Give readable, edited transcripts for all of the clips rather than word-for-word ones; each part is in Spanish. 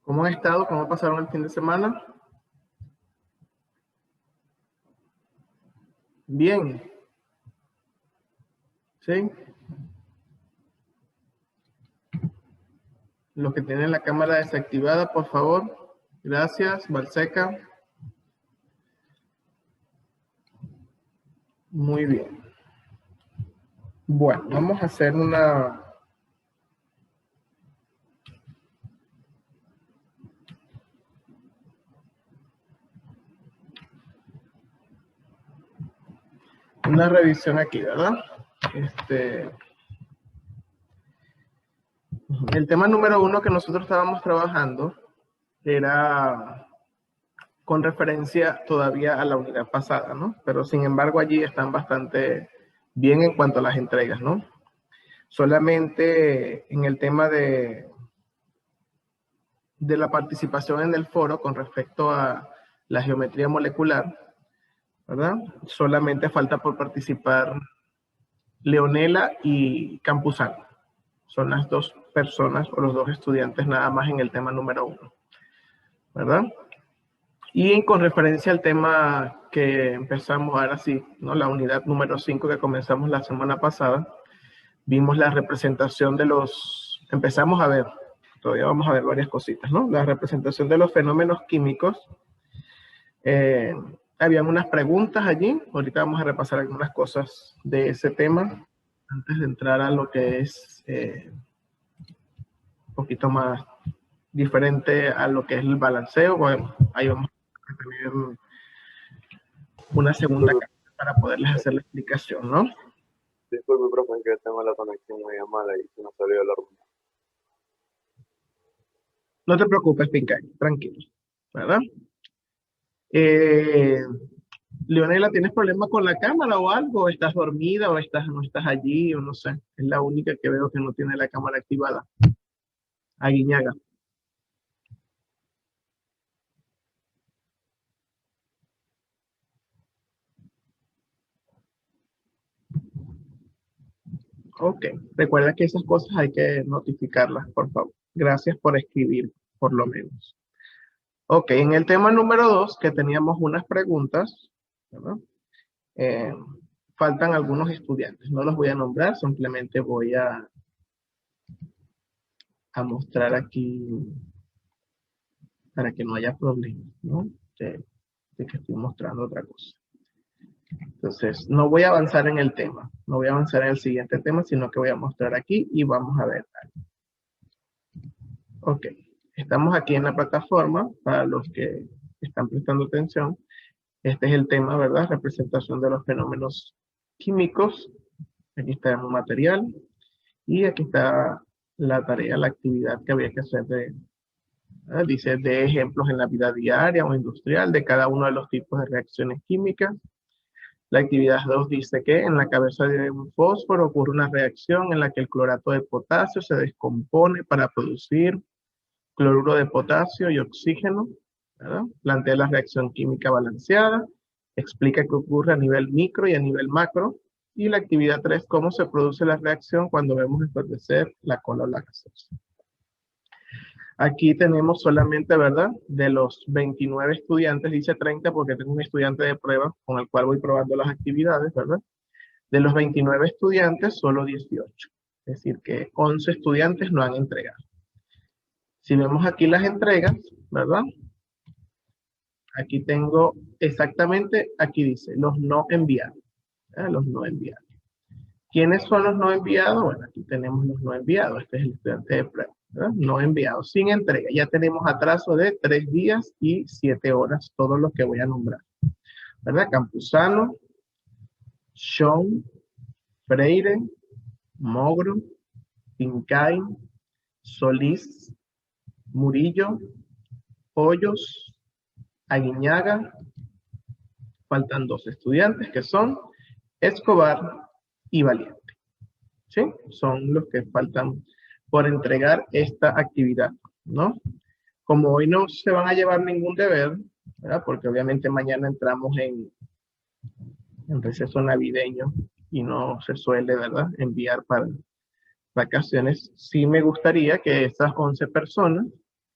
¿Cómo han estado? ¿Cómo pasaron el fin de semana? Bien. ¿Sí? Los que tienen la cámara desactivada, por favor. Gracias, Balseca. Muy bien. Bueno, vamos a hacer una revisión aquí, ¿verdad? El tema número 1 que nosotros estábamos trabajando era con referencia todavía a la unidad pasada, ¿no? Pero sin embargo allí están bastante bien en cuanto a las entregas, ¿no? Solamente en el tema de la participación en el foro con respecto a la geometría molecular, ¿verdad? Solamente falta por participar Leonela y Campuzano. Son las dos personas o los dos estudiantes nada más en el tema número 1, ¿verdad? Y con referencia al tema que empezamos ahora sí, ¿no? La unidad número 5 que comenzamos la semana pasada, vimos la representación de los, empezamos a ver, todavía vamos a ver varias cositas, ¿no? La representación de los fenómenos químicos. Habían unas preguntas allí, ahorita vamos a repasar algunas cosas de ese tema, antes de entrar a lo que es un poquito más diferente a lo que es el balanceo. Bueno, ahí vamos a tener una segunda cámara para poderles hacer la explicación, ¿no? Disculpe, profe, que tengo la conexión muy mala y se nos salió la reunión. No te preocupes, Pincay, tranquilo, ¿verdad? Leonela, ¿tienes problema con la cámara o algo? ¿Estás dormida o no estás allí o no sé? Es la única que veo que no tiene la cámara activada. Aguiñaga. Ok, recuerda que esas cosas hay que notificarlas, por favor. Gracias por escribir, por lo menos. Ok, en el tema número 2, que teníamos unas preguntas, ¿verdad? Faltan algunos estudiantes. No los voy a nombrar, simplemente voy a mostrar aquí para que no haya problemas, ¿no? De que estoy mostrando otra cosa. Entonces, no voy a avanzar en el tema, no voy a avanzar en el siguiente tema, sino que voy a mostrar aquí y vamos a ver. Ok, estamos aquí en la plataforma, para los que están prestando atención. Este es el tema, ¿verdad? Representación de los fenómenos químicos. Aquí está un material y aquí está la tarea, la actividad que había que hacer dice, de ejemplos en la vida diaria o industrial de cada uno de los tipos de reacciones químicas. La actividad 2 dice que en la cabeza de un fósforo ocurre una reacción en la que el clorato de potasio se descompone para producir cloruro de potasio y oxígeno, ¿verdad? Plantea la reacción química balanceada, explica qué ocurre a nivel micro y a nivel macro, y la actividad 3, cómo se produce la reacción cuando vemos establecer la cola o la gaseosa. Aquí tenemos solamente, ¿verdad? De los 29 estudiantes, dice 30 porque tengo un estudiante de prueba con el cual voy probando las actividades, ¿verdad? De los 29 estudiantes, solo 18. Es decir, que 11 estudiantes no han entregado. Si vemos aquí las entregas, ¿verdad? Aquí tengo exactamente, aquí dice, los no enviados. ¿Verdad? Los no enviados. ¿Quiénes son los no enviados? Bueno, aquí tenemos los no enviados. Este es el estudiante de prueba, ¿verdad? No enviados, sin entrega. Ya tenemos atraso de 3 días y 7 horas, todos los que voy a nombrar. ¿Verdad? Campuzano, Sean, Freire, Mogro, Pincay, Solís, Murillo, Hoyos, Aguiñaga. Faltan 2 estudiantes que son Escobar y Valiente. ¿Sí? Son los que faltan por entregar esta actividad, ¿no? Como hoy no se van a llevar ningún deber, ¿verdad? Porque obviamente mañana entramos en receso navideño y no se suele, ¿verdad?, enviar para vacaciones. Sí me gustaría que esas 11 personas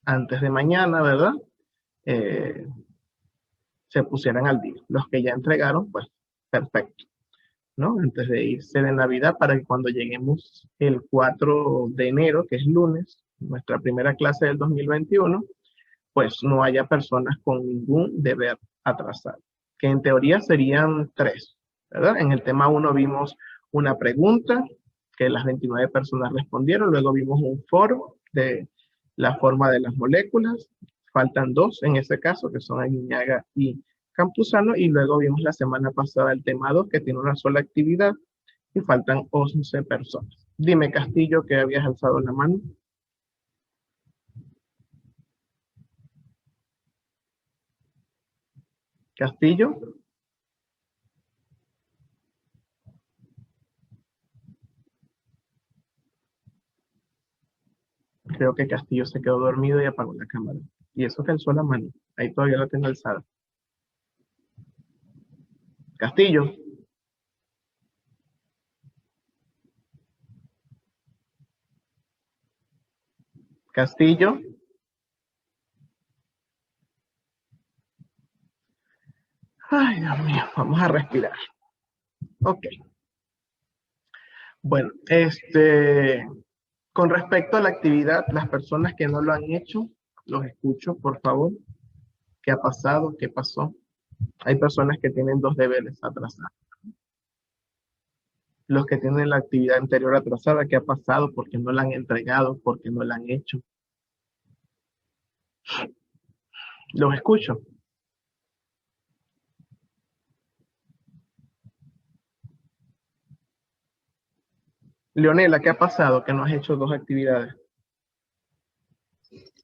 antes de mañana, ¿verdad? Se pusieran al día. Los que ya entregaron, pues perfecto, ¿no? Antes de irse de Navidad, para que cuando lleguemos el 4 de enero, que es lunes, nuestra primera clase del 2021, pues no haya personas con ningún deber atrasado, que en teoría serían 3, ¿verdad? En el tema 1 vimos una pregunta que las 29 personas respondieron, luego vimos un foro de la forma de las moléculas, faltan 2 en ese caso, que son Aguiñaga y Campuzano, y luego vimos la semana pasada el tema 2, que tiene una sola actividad, y faltan 11 personas. Dime, Castillo, que habías alzado la mano. Castillo. Creo que Castillo se quedó dormido y apagó la cámara. Y eso que alzó la mano. Ahí todavía la tengo alzada. Castillo. Castillo. Ay, Dios mío, vamos a respirar. Ok. Bueno, con respecto a la actividad, las personas que no lo han hecho, los escucho, por favor. ¿Qué ha pasado? ¿Qué pasó? Hay personas que tienen 2 deberes atrasados. Los que tienen la actividad anterior atrasada, ¿qué ha pasado? Porque no la han entregado, porque no la han hecho. Los escucho. Leonela, ¿qué ha pasado? Que no has hecho 2 actividades.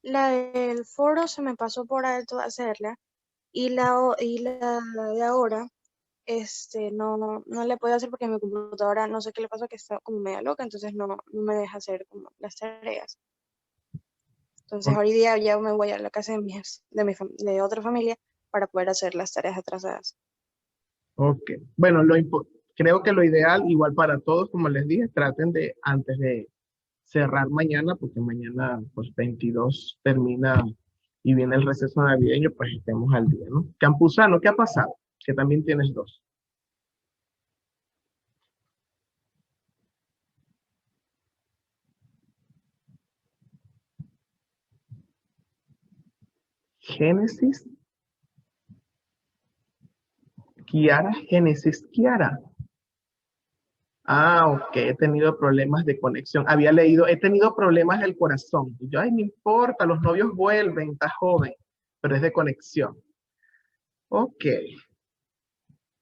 La del foro se me pasó por alto hacerla y la de ahora no la puedo hacer porque mi computadora no sé qué le pasa, que está como media loca, entonces no me deja hacer como las tareas. Entonces hoy día ya me voy a la casa de otra familia para poder hacer las tareas atrasadas. Ok. Bueno, creo que lo ideal, igual para todos, como les dije, traten de, antes de cerrar mañana, porque mañana, pues 22 termina y viene el receso navideño, pues estemos al día, ¿no? Campuzano, ¿qué ha pasado? Que también tienes 2. Génesis, Kiara. Ah, ok, he tenido problemas de conexión. Había leído, he tenido problemas del corazón. Y yo, ay, no importa, los novios vuelven, está joven, pero es de conexión. Ok,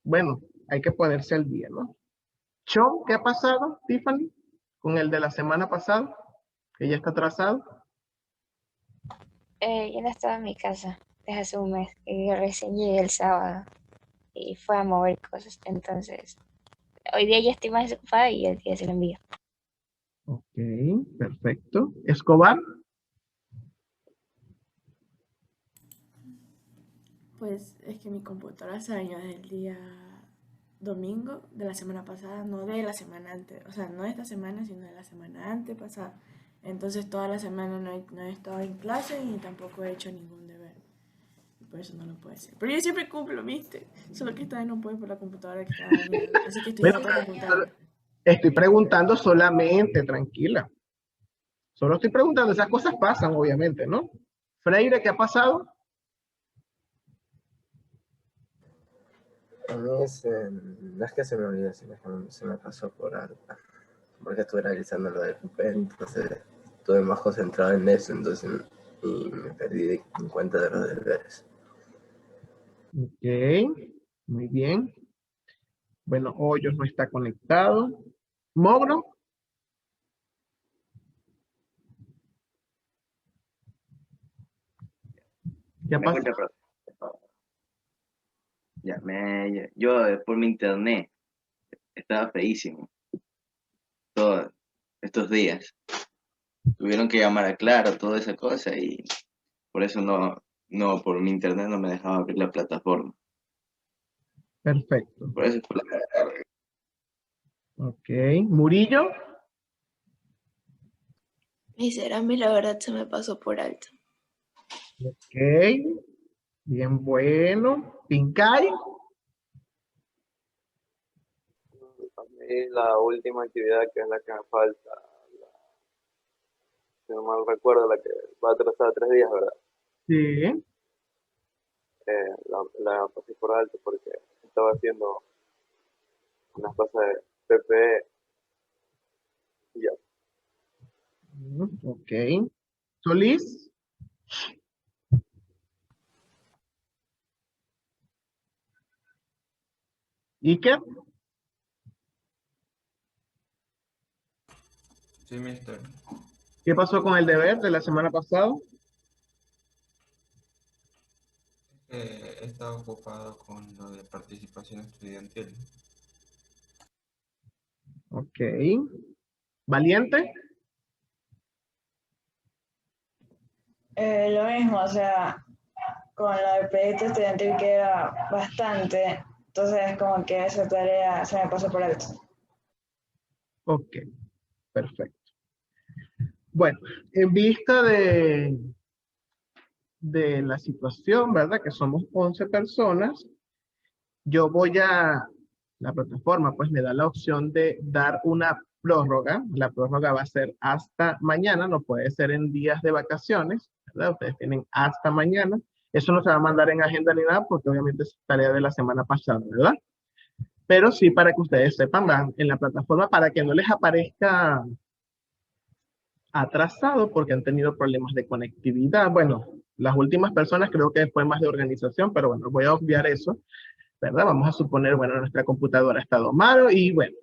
bueno, hay que ponerse al día, ¿no? Show, ¿qué ha pasado, Tiffany? Con el de la semana pasada, que ya está atrasado. Yo no estaba en mi casa desde hace un mes y recién llegué el sábado y fue a mover cosas. Entonces, hoy día ya estoy más desocupada y el día se lo envío. Ok, perfecto. Escobar. Pues es que mi computadora se dañó desde el día domingo de la semana pasada, no de la semana antes, o sea, no de esta semana, sino de la semana antepasada. Entonces toda la semana no he estado en clase y tampoco he hecho ningún deber. Y por eso no lo puedo hacer. Pero yo siempre cumplo, ¿viste? Solo que esta vez no puedo por la computadora que estaba dañada. Así que estoy en Bueno, otra computadora. estoy preguntando solamente, tranquila. Solo estoy preguntando, esas cosas pasan, obviamente, ¿no? Freire, ¿qué ha pasado? A mí no es que se me olvide, sino que se me pasó por algo. Porque estuve realizando lo del PP, entonces estuve más concentrado en eso, entonces y me perdí en cuenta de los deberes. Ok, muy bien. Bueno, Hoyos no está conectado. Mogro. ¿Qué ha Me pasado? escucha, profe. Yo por mi internet estaba feísimo todos estos días. Tuvieron que llamar a Claro, toda esa cosa, y por eso por mi internet no me dejaba abrir la plataforma. Perfecto. Por eso fue la... Ok, Murillo. Miser, a mí la verdad se me pasó por alto. Ok, bien bueno. Pincay. A mí la última actividad que es la que me falta, si no mal recuerdo, la que va a atrasar 3 días, ¿verdad? Sí. La pasé por alto porque estaba haciendo unas cosas de PPE y ya. Ok. Solís. Iker. Sí, mister. ¿Qué pasó con el deber de la semana pasada? He estado ocupado con lo de participación estudiantil. Ok. ¿Valiente? Lo mismo, o sea, con lo del proyecto estudiantil que era bastante, entonces como que esa tarea se me pasó por alto. Ok, perfecto. Bueno, en vista de la situación, ¿verdad? Que somos 11 personas, yo voy a, la plataforma pues me da la opción de dar una prórroga. La prórroga va a ser hasta mañana, no puede ser en días de vacaciones, ¿verdad? Ustedes tienen hasta mañana. Eso no se va a mandar en agenda ni nada porque obviamente es tarea de la semana pasada, ¿verdad? Pero sí para que ustedes sepan, van en la plataforma para que no les aparezca atrasado porque han tenido problemas de conectividad. Bueno, las últimas personas creo que fue más de organización, pero bueno, voy a obviar eso, ¿verdad? Vamos a suponer, bueno, nuestra computadora ha estado mal y bueno,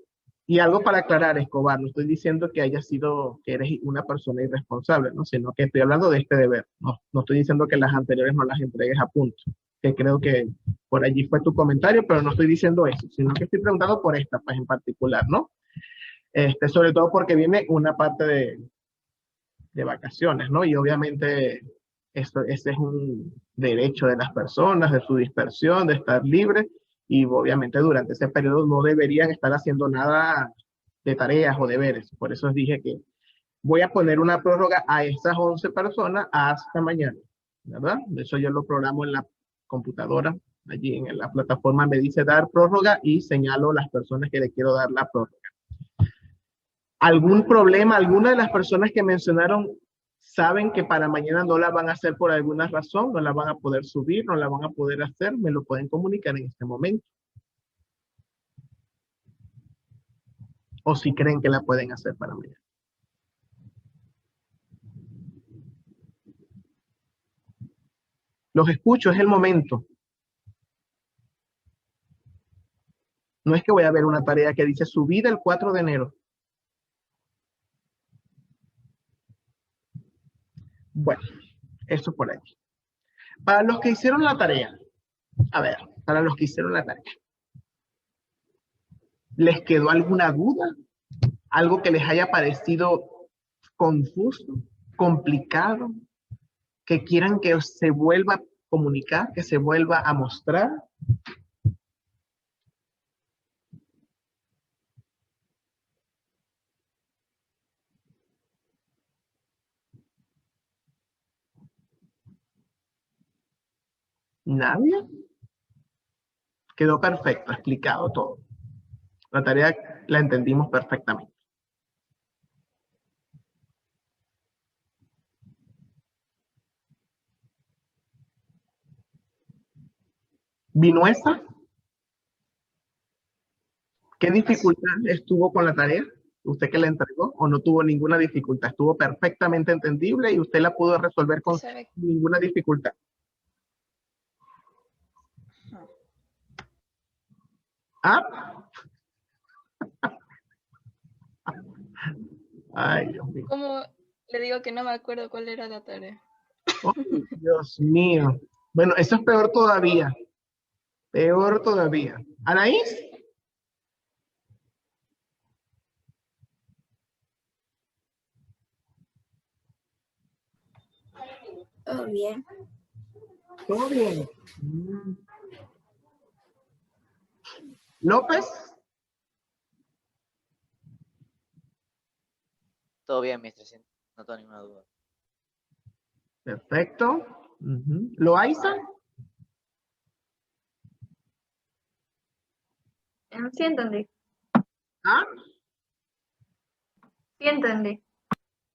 y algo para aclarar, Escobar, no estoy diciendo que haya sido, que eres una persona irresponsable, ¿no? Sino que estoy hablando de este deber, ¿no? No estoy diciendo que las anteriores no las entregues a punto, que creo que por allí fue tu comentario, pero no estoy diciendo eso, sino que estoy preguntando por esta, pues en particular, ¿no? Sobre todo porque viene una parte de vacaciones, ¿no? Y obviamente ese es un derecho de las personas, de su dispersión, de estar libre, y obviamente durante ese periodo no deberían estar haciendo nada de tareas o deberes. Por eso os dije que voy a poner una prórroga a esas 11 personas hasta mañana, ¿verdad? Eso yo lo programo en la computadora, allí en la plataforma me dice dar prórroga y señalo las personas que le quiero dar la prórroga. ¿Algún problema? ¿Alguna de las personas que mencionaron saben que para mañana no la van a hacer por alguna razón? ¿No la van a poder subir? ¿No la van a poder hacer? Me lo pueden comunicar en este momento. O si creen que la pueden hacer para mañana. Los escucho, es el momento. No es que voy a ver una tarea que dice subida el 4 de enero. Bueno, eso por ahí. Para los que hicieron la tarea, a ver, para los que hicieron la tarea, ¿les quedó alguna duda? ¿Algo que les haya parecido confuso, complicado, que quieran que se vuelva a comunicar, que se vuelva a mostrar? ¿Nadie? Quedó perfecto, explicado todo. La tarea la entendimos perfectamente. ¿Vinuesa? ¿Qué dificultad estuvo con la tarea? ¿Usted que la entregó o no tuvo ninguna dificultad? Estuvo perfectamente entendible y usted la pudo resolver con ¿Sabe? ninguna dificultad. ¿Ah? Ay, Dios mío. ¿Cómo le digo que no me acuerdo cuál era la tarea? Oh, Dios mío. Bueno, eso es peor todavía. Peor todavía. ¿Anaís? Todo bien. ¿Todo bien? ¿López? Todo bien, mister, no tengo ninguna duda. Perfecto. ¿Loaiza? Sí entendí. ¿Ah? Sí entendí.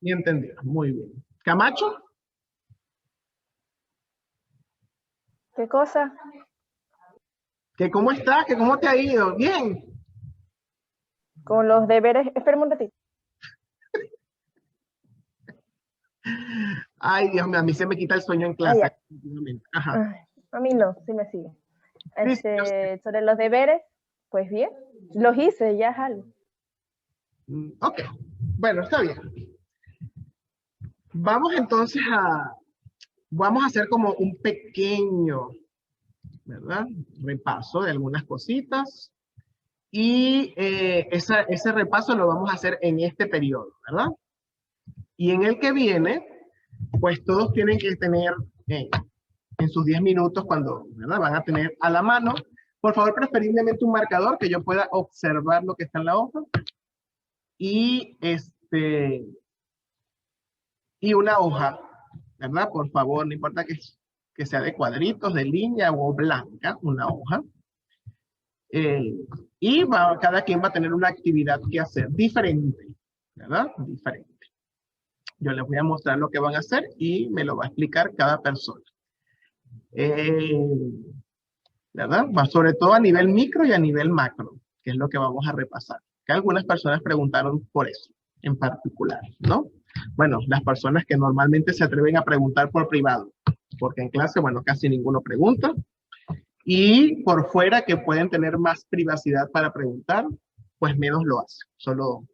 Sí entendí. Muy bien. ¿Camacho? ¿Qué cosa? ¿Que cómo estás? ¿Que cómo te ha ido? Bien. Con los deberes. Espera un ratito. Ay, Dios mío, a mí se me quita el sueño en Ah, clase. ya. Ajá. Ay, a mí no, sí me sigue. Sí, sí, yo sé. Sobre los deberes, pues bien, los hice, ya es algo. Ok, bueno, está bien. Vamos entonces vamos a hacer como un pequeño, ¿verdad? Repaso de algunas cositas. Y ese repaso lo vamos a hacer en este periodo, ¿verdad? Y en el que viene, pues todos tienen que tener en sus 10 minutos cuando, ¿verdad? Van a tener a la mano, por favor, preferiblemente un marcador que yo pueda observar lo que está en la hoja. Y y una hoja, ¿verdad? Por favor, no importa que sea de cuadritos, de línea o blanca, una hoja. Y cada quien va a tener una actividad que hacer diferente, ¿verdad? Diferente. Yo les voy a mostrar lo que van a hacer y me lo va a explicar cada persona. ¿Verdad? Sobre todo a nivel micro y a nivel macro, que es lo que vamos a repasar. Que algunas personas preguntaron por eso, en particular, ¿no? Bueno, las personas que normalmente se atreven a preguntar por privado, porque en clase, bueno, casi ninguno pregunta. Y por fuera que pueden tener más privacidad para preguntar, pues menos lo hacen. Solo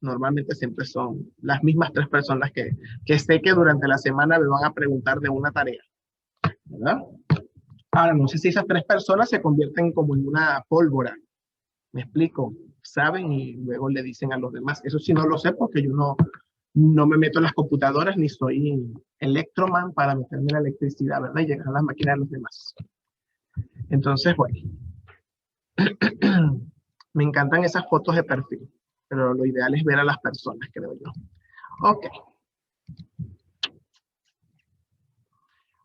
normalmente siempre son las mismas 3 personas que sé que durante la semana me van a preguntar de una tarea, ¿verdad? Ahora, no sé si esas 3 personas se convierten como en una pólvora. ¿Me explico? Saben y luego le dicen a los demás. Eso sí no lo sé porque yo no me meto en las computadoras ni soy electroman para meterme en la electricidad, ¿verdad? Y llegar a las máquinas de los demás. Entonces, bueno. Me encantan esas fotos de perfil, pero lo ideal es ver a las personas, creo yo. Ok.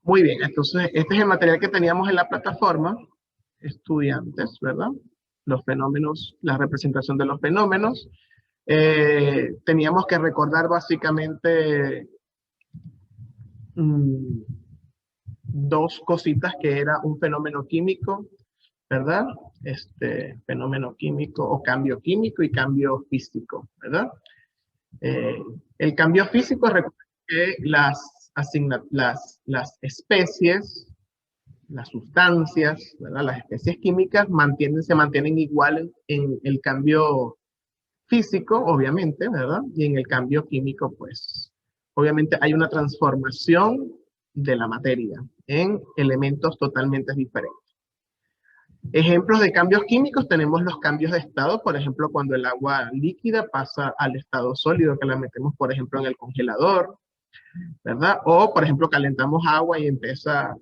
Muy bien, entonces este es el material que teníamos en la plataforma. Estudiantes, ¿verdad? Los fenómenos, la representación de los fenómenos. Teníamos que recordar básicamente 2 cositas que era un fenómeno químico, ¿verdad? Fenómeno químico o cambio químico y cambio físico, ¿verdad? El cambio físico, recuerden que las especies, las sustancias, ¿verdad? Las especies químicas se mantienen igual en el cambio físico, obviamente, ¿verdad? Y en el cambio químico, pues, obviamente hay una transformación de la materia en elementos totalmente diferentes. Ejemplos de cambios químicos tenemos los cambios de estado, por ejemplo, cuando el agua líquida pasa al estado sólido, que la metemos, por ejemplo, en el congelador, ¿verdad? O, por ejemplo, calentamos agua y empieza a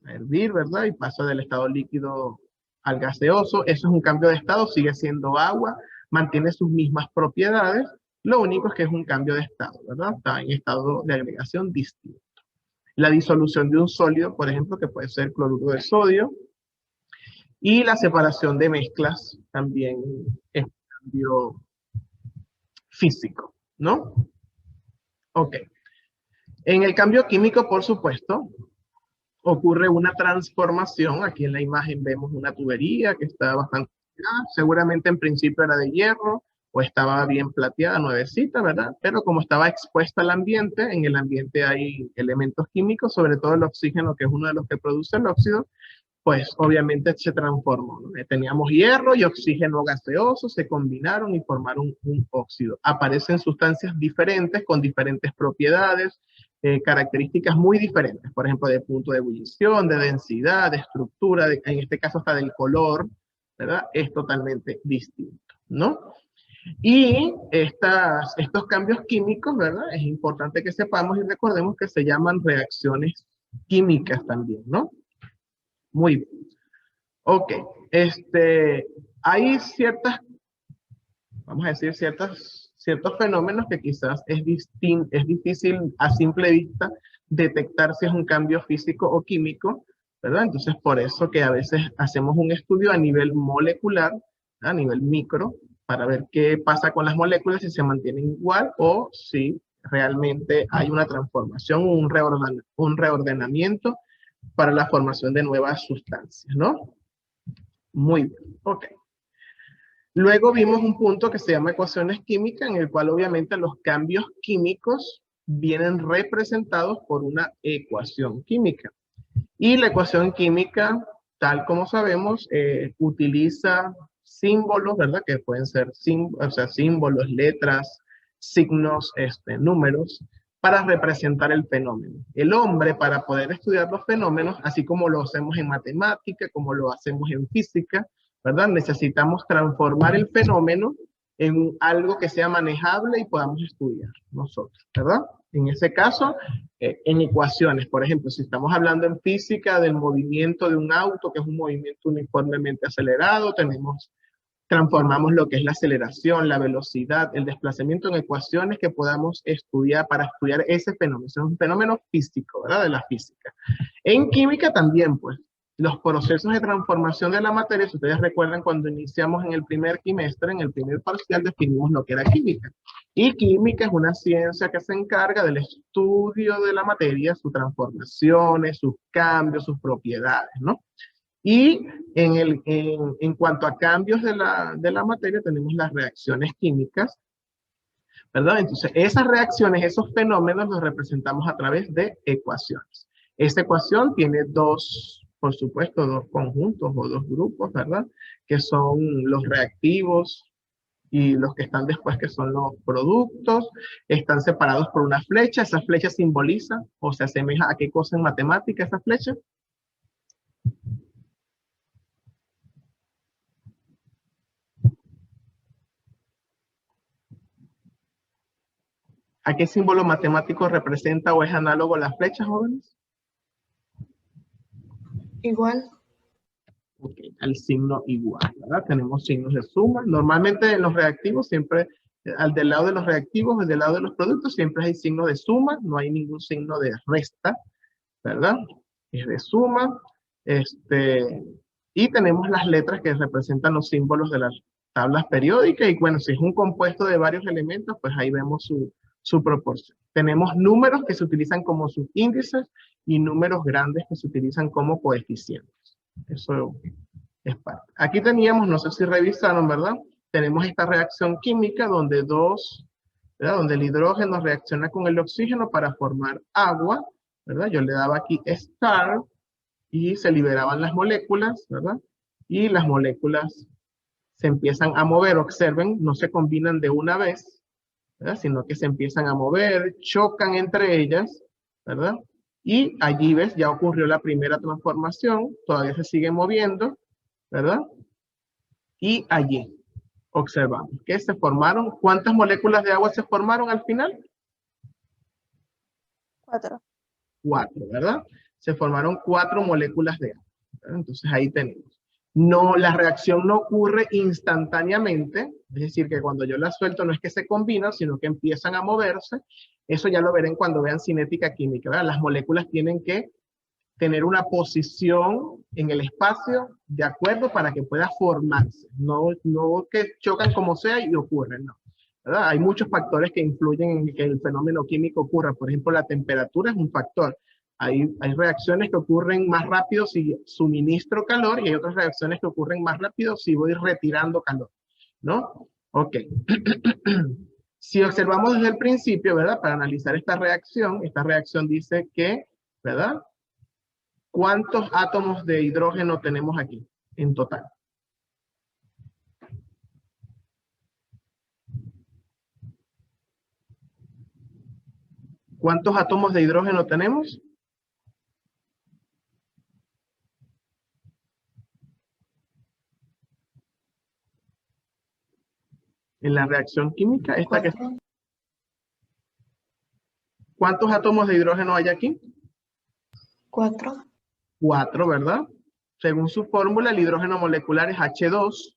hervir, ¿verdad? Y pasa del estado líquido al gaseoso. Eso es un cambio de estado, sigue siendo agua, mantiene sus mismas propiedades, lo único es que es un cambio de estado, ¿verdad? Está en estado de agregación distinto. La disolución de un sólido, por ejemplo, que puede ser cloruro de sodio, y la separación de mezclas también es un cambio físico, ¿no? Ok. En el cambio químico, por supuesto, ocurre una transformación. Aquí en la imagen vemos una tubería que está bastante plateada. Seguramente en principio era de hierro o estaba bien plateada, nuevecita, ¿verdad? Pero como estaba expuesta al ambiente, en el ambiente hay elementos químicos, sobre todo el oxígeno, que es uno de los que produce el óxido, pues obviamente se transformó, ¿no? Teníamos hierro y oxígeno gaseoso, se combinaron y formaron un óxido. Aparecen sustancias diferentes con diferentes propiedades, características muy diferentes, por ejemplo, de punto de ebullición, de densidad, de estructura, en este caso hasta del color, ¿verdad? Es totalmente distinto, ¿no? Y estos cambios químicos, ¿verdad? Es importante que sepamos y recordemos que se llaman reacciones químicas también, ¿no? Muy bien. Ok. Hay vamos a decir, ciertos fenómenos que quizás es difícil a simple vista detectar si es un cambio físico o químico, ¿verdad? Entonces, por eso que a veces hacemos un estudio a nivel molecular, a nivel micro, para ver qué pasa con las moléculas, si se mantienen igual o si realmente hay una transformación, un reordenamiento para la formación de nuevas sustancias, ¿no? Muy bien, ok. Luego vimos un punto que se llama ecuaciones químicas, en el cual obviamente los cambios químicos vienen representados por una ecuación química. Y la ecuación química, tal como sabemos, utiliza símbolos, ¿verdad? Que pueden ser símbolos, letras, signos, números, para representar el fenómeno. El hombre, para poder estudiar los fenómenos, así como lo hacemos en matemática, como lo hacemos en física, ¿verdad? Necesitamos transformar el fenómeno en algo que sea manejable y podamos estudiar nosotros, ¿verdad? En ese caso, en ecuaciones, por ejemplo, si estamos hablando en física del movimiento de un auto, que es un movimiento uniformemente acelerado, transformamos lo que es la aceleración, la velocidad, el desplazamiento en ecuaciones que podamos estudiar para estudiar ese fenómeno. Es un fenómeno físico, ¿verdad? De la física. En química también, pues, los procesos de transformación de la materia, si ustedes recuerdan cuando iniciamos en el primer trimestre, en el primer parcial, definimos lo que era química. Y química es una ciencia que se encarga del estudio de la materia, sus transformaciones, sus cambios, sus propiedades, ¿no? Y en cuanto a cambios de la materia, tenemos las reacciones químicas, ¿verdad? Entonces, esas reacciones, esos fenómenos los representamos a través de ecuaciones. Esta ecuación tiene por supuesto, dos conjuntos o dos grupos, ¿verdad? Que son los reactivos y los que están después, que son los productos. Están separados por una flecha. Esa flecha simboliza o se asemeja a qué cosa en matemática esa flecha. ¿A qué símbolo matemático representa o es análogo a las flechas, jóvenes? Igual. Ok, al signo igual, ¿verdad? Tenemos signos de suma. Normalmente en los reactivos siempre, del lado de los reactivos y del lado de los productos, siempre hay signo de suma, no hay ningún signo de resta, ¿verdad? Es de suma. Y tenemos las letras que representan los símbolos de las tablas periódicas. Y bueno, si es un compuesto de varios elementos, pues ahí vemos su proporción. Tenemos números que se utilizan como sus índices y números grandes que se utilizan como coeficientes. Eso es parte. Aquí teníamos, no sé si revisaron, ¿verdad? Tenemos esta reacción química donde ¿verdad? Donde el hidrógeno reacciona con el oxígeno para formar agua, ¿verdad? Yo le daba aquí star y se liberaban las moléculas, ¿verdad? Y las moléculas se empiezan a mover, observen, no se combinan de una vez, ¿verdad? Sino que se empiezan a mover, chocan entre ellas, ¿verdad? Y allí, ves, ya ocurrió la primera transformación, todavía se sigue moviendo, ¿verdad? Y allí observamos que se formaron, ¿cuántas moléculas de agua se formaron al final? 4. 4, ¿verdad? Se formaron 4 moléculas de agua, ¿verdad? Entonces ahí tenemos. No, la reacción no ocurre instantáneamente, es decir, que cuando yo la suelto no es que se combinan, sino que empiezan a moverse. Eso ya lo verán cuando vean cinética química, ¿verdad? Las moléculas tienen que tener una posición en el espacio de acuerdo para que pueda formarse. No que chocan como sea y ocurren, no, ¿verdad? Hay muchos factores que influyen en que el fenómeno químico ocurra. Por ejemplo, la temperatura es un factor. Hay reacciones que ocurren más rápido si suministro calor y hay otras reacciones que ocurren más rápido si voy retirando calor, ¿no? Ok. Si observamos desde el principio, ¿verdad? Para analizar esta reacción dice que, ¿verdad? ¿Cuántos átomos de hidrógeno tenemos aquí en total? ¿Cuántos átomos de hidrógeno tenemos? En la reacción química, esta que... ¿Cuántos átomos de hidrógeno hay aquí? 4. 4, ¿verdad? Según su fórmula, el hidrógeno molecular es H2,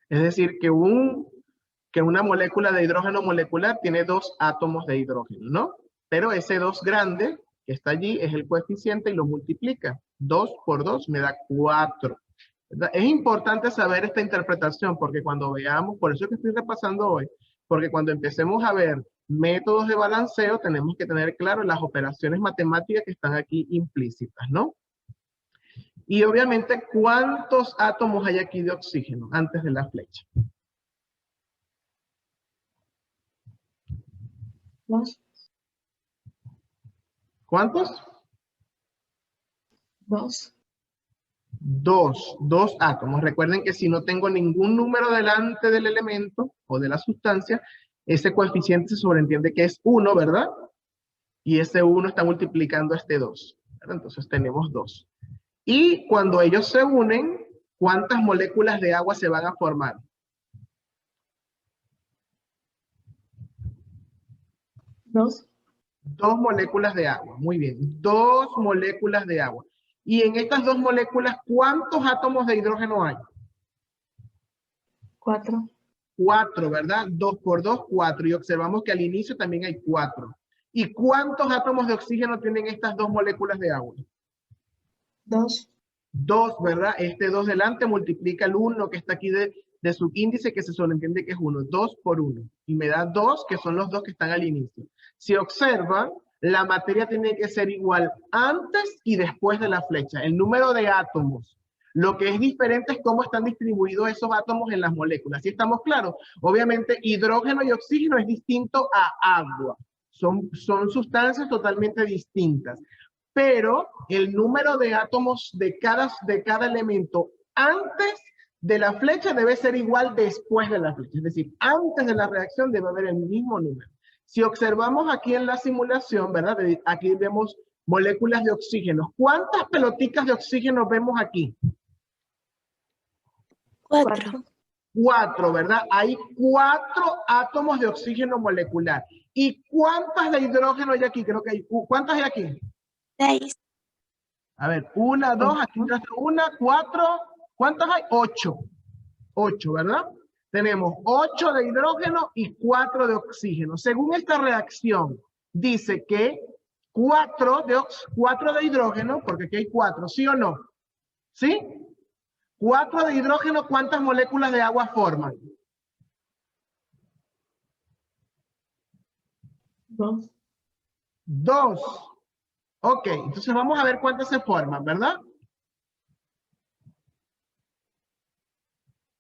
es decir, que una molécula de hidrógeno molecular tiene 2 átomos de hidrógeno, ¿no? Pero ese 2 grande, que está allí es el coeficiente y lo multiplica. 2 por 2 me da 4. ¿Verdad? Es importante saber esta interpretación porque cuando veamos, por eso es que estoy repasando hoy, porque cuando empecemos a ver métodos de balanceo tenemos que tener claro las operaciones matemáticas que están aquí implícitas, ¿no? Y obviamente, ¿cuántos átomos hay aquí de oxígeno antes de la flecha? 2. ¿Cuántos? 2. 2 átomos. Recuerden que si no tengo ningún número delante del elemento o de la sustancia, ese coeficiente se sobreentiende que es 1, ¿verdad? Y ese 1 está multiplicando este 2. ¿verdad? Entonces tenemos 2. Y cuando ellos se unen, ¿cuántas moléculas de agua se van a formar? 2. 2 moléculas de agua. Muy bien. 2 moléculas de agua. Y en estas 2 moléculas, ¿cuántos átomos de hidrógeno hay? 4. 4, ¿verdad? 2 por 2, 4. Y observamos que al inicio también hay 4. ¿Y cuántos átomos de oxígeno tienen estas 2 moléculas de agua? 2. 2, ¿verdad? Este 2 delante multiplica el 1 que está aquí de subíndice, que se sobreentiende que es 1. 2 por 1. Y me da 2, que son los 2 que están al inicio. Si observan, la materia tiene que ser igual antes y después de la flecha. El número de átomos. Lo que es diferente es cómo están distribuidos esos átomos en las moléculas. ¿Sí estamos claros? Obviamente, hidrógeno y oxígeno es distinto a agua. Son sustancias totalmente distintas. Pero el número de átomos de cada elemento antes de la flecha debe ser igual después de la flecha. Es decir, antes de la reacción debe haber el mismo número. Si observamos aquí en la simulación, ¿verdad? Aquí vemos moléculas de oxígeno. ¿Cuántas pelotitas de oxígeno vemos aquí? 4. 4, ¿verdad? Hay 4 átomos de oxígeno molecular. ¿Y cuántas de hidrógeno hay aquí? Creo que hay. ¿Cuántas hay aquí? 6. A ver, 1, 2, aquí 1, 4. ¿Cuántas hay? 8. 8, ¿verdad? Tenemos 8 de hidrógeno y 4 de oxígeno. Según esta reacción, dice que 4 de hidrógeno, porque aquí hay 4, ¿sí o no? ¿Sí? 4 de hidrógeno, ¿cuántas moléculas de agua forman? 2. 2. Ok, entonces vamos a ver cuántas se forman, ¿verdad?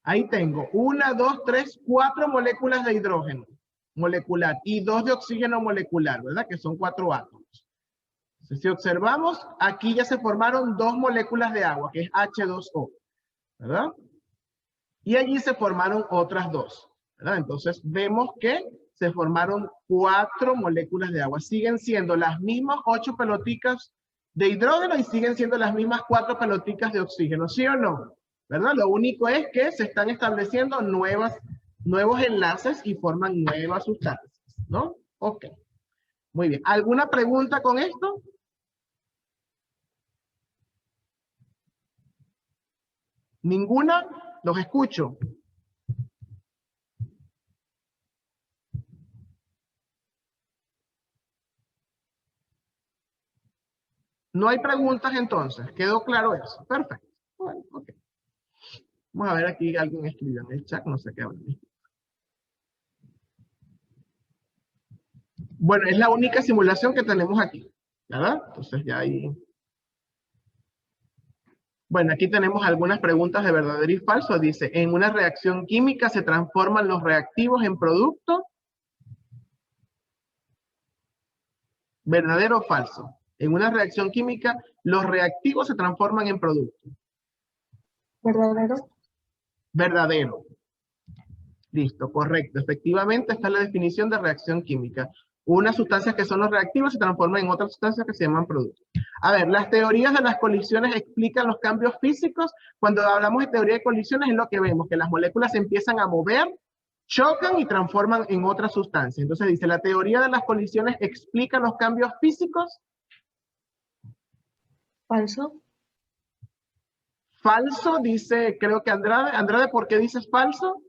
Ahí tengo 1, 2, 3, 4 moléculas de hidrógeno molecular y 2 de oxígeno molecular, ¿verdad? Que son 4 átomos. Entonces, si observamos, aquí ya se formaron 2 moléculas de agua, que es H2O, ¿verdad? Y allí se formaron otras 2, ¿verdad? Entonces, vemos que se formaron 4 moléculas de agua. Siguen siendo las mismas 8 peloticas de hidrógeno y siguen siendo las mismas 4 peloticas de oxígeno, ¿sí o no? ¿Verdad? Lo único es que se están estableciendo nuevos enlaces y forman nuevas sustancias, ¿no? Ok. Muy bien. ¿Alguna pregunta con esto? ¿Ninguna? Los escucho. No hay preguntas entonces. ¿Quedó claro eso? Perfecto. Bueno, ok. Vamos a ver aquí, alguien escribió en el chat, no sé qué hablan. Bueno, es la única simulación que tenemos aquí, ¿verdad? Entonces ya ahí... Bueno, aquí tenemos algunas preguntas de verdadero y falso. Dice, en una reacción química se transforman los reactivos en producto. ¿Verdadero o falso? En una reacción química, los reactivos se transforman en producto. ¿Verdadero? Verdadero. Listo, correcto. Efectivamente, está la definición de reacción química. Unas sustancias que son los reactivos se transforman en otras sustancias que se llaman productos. A ver, las teorías de las colisiones explican los cambios físicos. Cuando hablamos de teoría de colisiones es lo que vemos, que las moléculas se empiezan a mover, chocan y transforman en otras sustancias. Entonces dice, la teoría de las colisiones explica los cambios físicos. Falso. Falso, dice, creo que Andrade. Andrade, ¿por qué dices falso?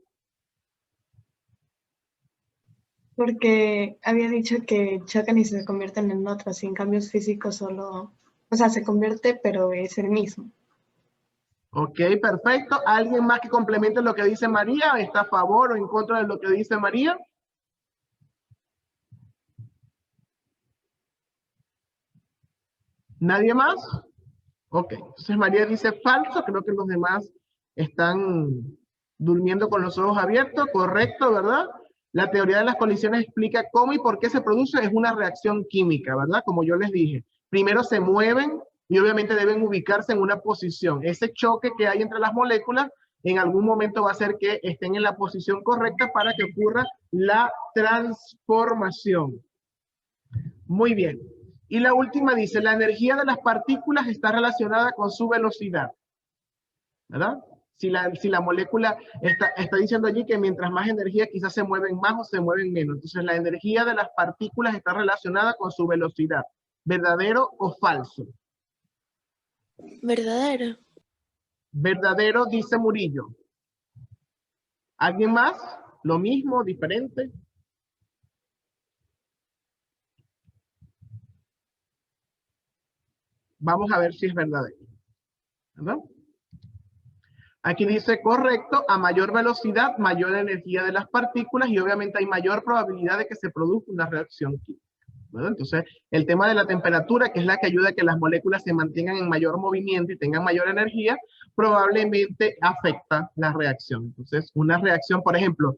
Porque había dicho que chocan y se convierten en otros, y en cambios físicos solo, o sea, se convierte, pero es el mismo. Ok, perfecto. ¿Alguien más que complemente lo que dice María? ¿Está a favor o en contra de lo que dice María? ¿Nadie más? Ok, entonces María dice falso. Creo que los demás están durmiendo con los ojos abiertos. Correcto, ¿verdad? La teoría de las colisiones explica cómo y por qué se produce. Es una reacción química, ¿verdad? Como yo les dije. Primero se mueven y obviamente deben ubicarse en una posición. Ese choque que hay entre las moléculas en algún momento va a hacer que estén en la posición correcta para que ocurra la transformación. Muy bien. Y la última dice, la energía de las partículas está relacionada con su velocidad. ¿Verdad? Si la molécula está diciendo allí que mientras más energía quizás se mueven más o se mueven menos. Entonces la energía de las partículas está relacionada con su velocidad. ¿Verdadero o falso? Verdadero. Verdadero, dice Murillo. ¿Alguien más? ¿Lo mismo? ¿Diferente? Vamos a ver si es verdadero. ¿Verdad? Aquí dice correcto, a mayor velocidad, mayor energía de las partículas y obviamente hay mayor probabilidad de que se produzca una reacción química. ¿Verdad? Entonces, el tema de la temperatura, que es la que ayuda a que las moléculas se mantengan en mayor movimiento y tengan mayor energía, probablemente afecta la reacción. Entonces, una reacción, por ejemplo,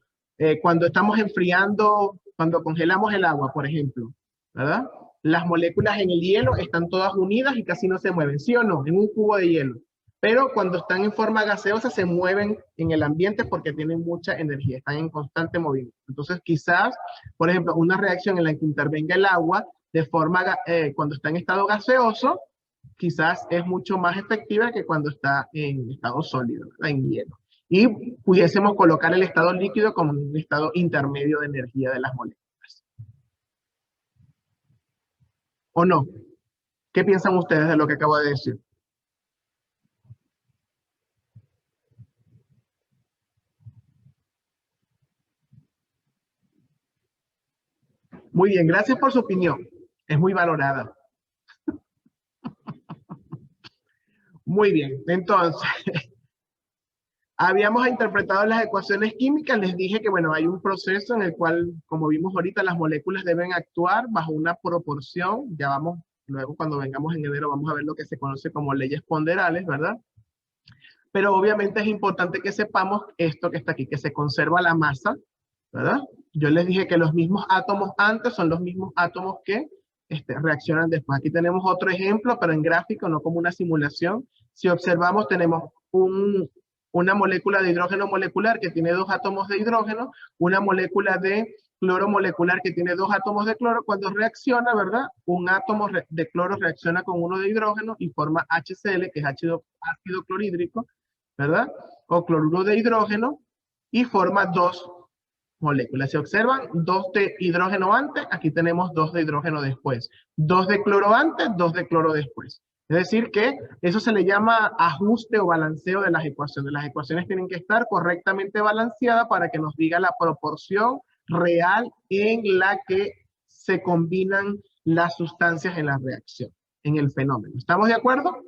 cuando estamos enfriando, cuando congelamos el agua, por ejemplo, ¿verdad? Las moléculas en el hielo están todas unidas y casi no se mueven, ¿sí o no? En un cubo de hielo. Pero cuando están en forma gaseosa se mueven en el ambiente porque tienen mucha energía, están en constante movimiento. Entonces quizás, por ejemplo, una reacción en la que intervenga el agua de forma, cuando está en estado gaseoso, quizás es mucho más efectiva que cuando está en estado sólido, ¿verdad? En hielo. Y pudiésemos colocar el estado líquido como un estado intermedio de energía de las moléculas. ¿O no? ¿Qué piensan ustedes de lo que acabo de decir? Muy bien, gracias por su opinión. Es muy valorada. Muy bien, entonces, habíamos interpretado las ecuaciones químicas. Les dije que, bueno, hay un proceso en el cual, como vimos ahorita, las moléculas deben actuar bajo una proporción. Ya vamos, luego cuando vengamos en enero, vamos a ver lo que se conoce como leyes ponderales, ¿verdad? Pero obviamente es importante que sepamos esto que está aquí, que se conserva la masa, ¿verdad? Yo les dije que los mismos átomos antes son los mismos átomos que reaccionan después. Aquí tenemos otro ejemplo, pero en gráfico, no como una simulación. Si observamos, tenemos una molécula de hidrógeno molecular que tiene 2 átomos de hidrógeno, una molécula de cloro molecular que tiene 2 átomos de cloro. Cuando reacciona, ¿verdad? Un átomo de cloro reacciona con uno de hidrógeno y forma HCl, que es ácido clorhídrico, ¿verdad? O cloruro de hidrógeno, y forma 2 moléculas. Si observan, 2 de hidrógeno antes, aquí tenemos 2 de hidrógeno después. 2 de cloro antes, 2 de cloro después. Es decir que eso se le llama ajuste o balanceo de las ecuaciones. Las ecuaciones tienen que estar correctamente balanceadas para que nos diga la proporción real en la que se combinan las sustancias en la reacción, en el fenómeno. ¿Estamos de acuerdo?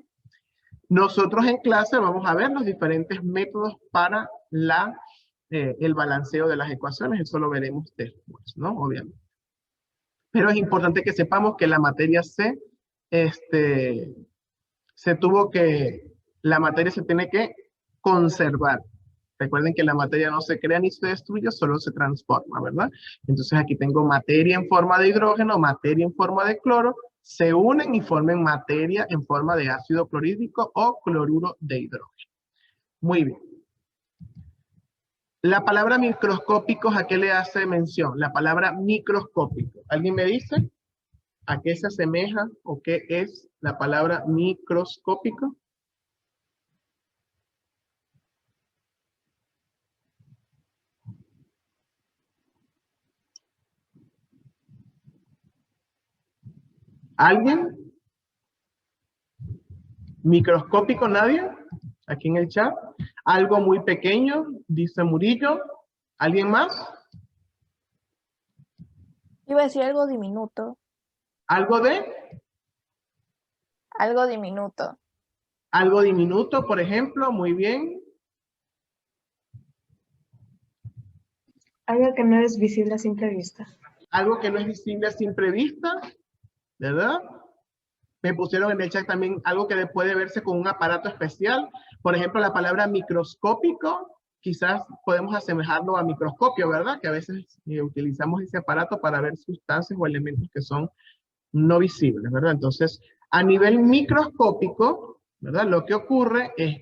Nosotros en clase vamos a ver los diferentes métodos para el balanceo de las ecuaciones. Eso lo veremos después, ¿no? Obviamente. Pero es importante que sepamos que la materia la materia se tiene que conservar. Recuerden que la materia no se crea ni se destruye, solo se transforma, ¿verdad? Entonces aquí tengo materia en forma de hidrógeno, materia en forma de cloro, se unen y formen materia en forma de ácido clorhídrico o cloruro de hidrógeno. Muy bien. La palabra microscópicos, ¿a qué le hace mención? La palabra microscópico. ¿Alguien me dice a qué se asemeja o qué es la palabra microscópico? ¿Alguien? ¿Microscópico nadie? Aquí en el chat. Algo muy pequeño, dice Murillo. ¿Alguien más? Iba a decir algo diminuto. ¿Algo de? Algo diminuto. Algo diminuto, por ejemplo, muy bien. Algo que no es visible a simple vista. Algo que no es visible a simple vista, ¿verdad? Me pusieron en el chat también algo que puede verse con un aparato especial. Por ejemplo, la palabra microscópico, quizás podemos asemejarlo a microscopio, ¿verdad? Que a veces utilizamos ese aparato para ver sustancias o elementos que son no visibles, ¿verdad? Entonces, a nivel microscópico, ¿verdad? Lo que ocurre es,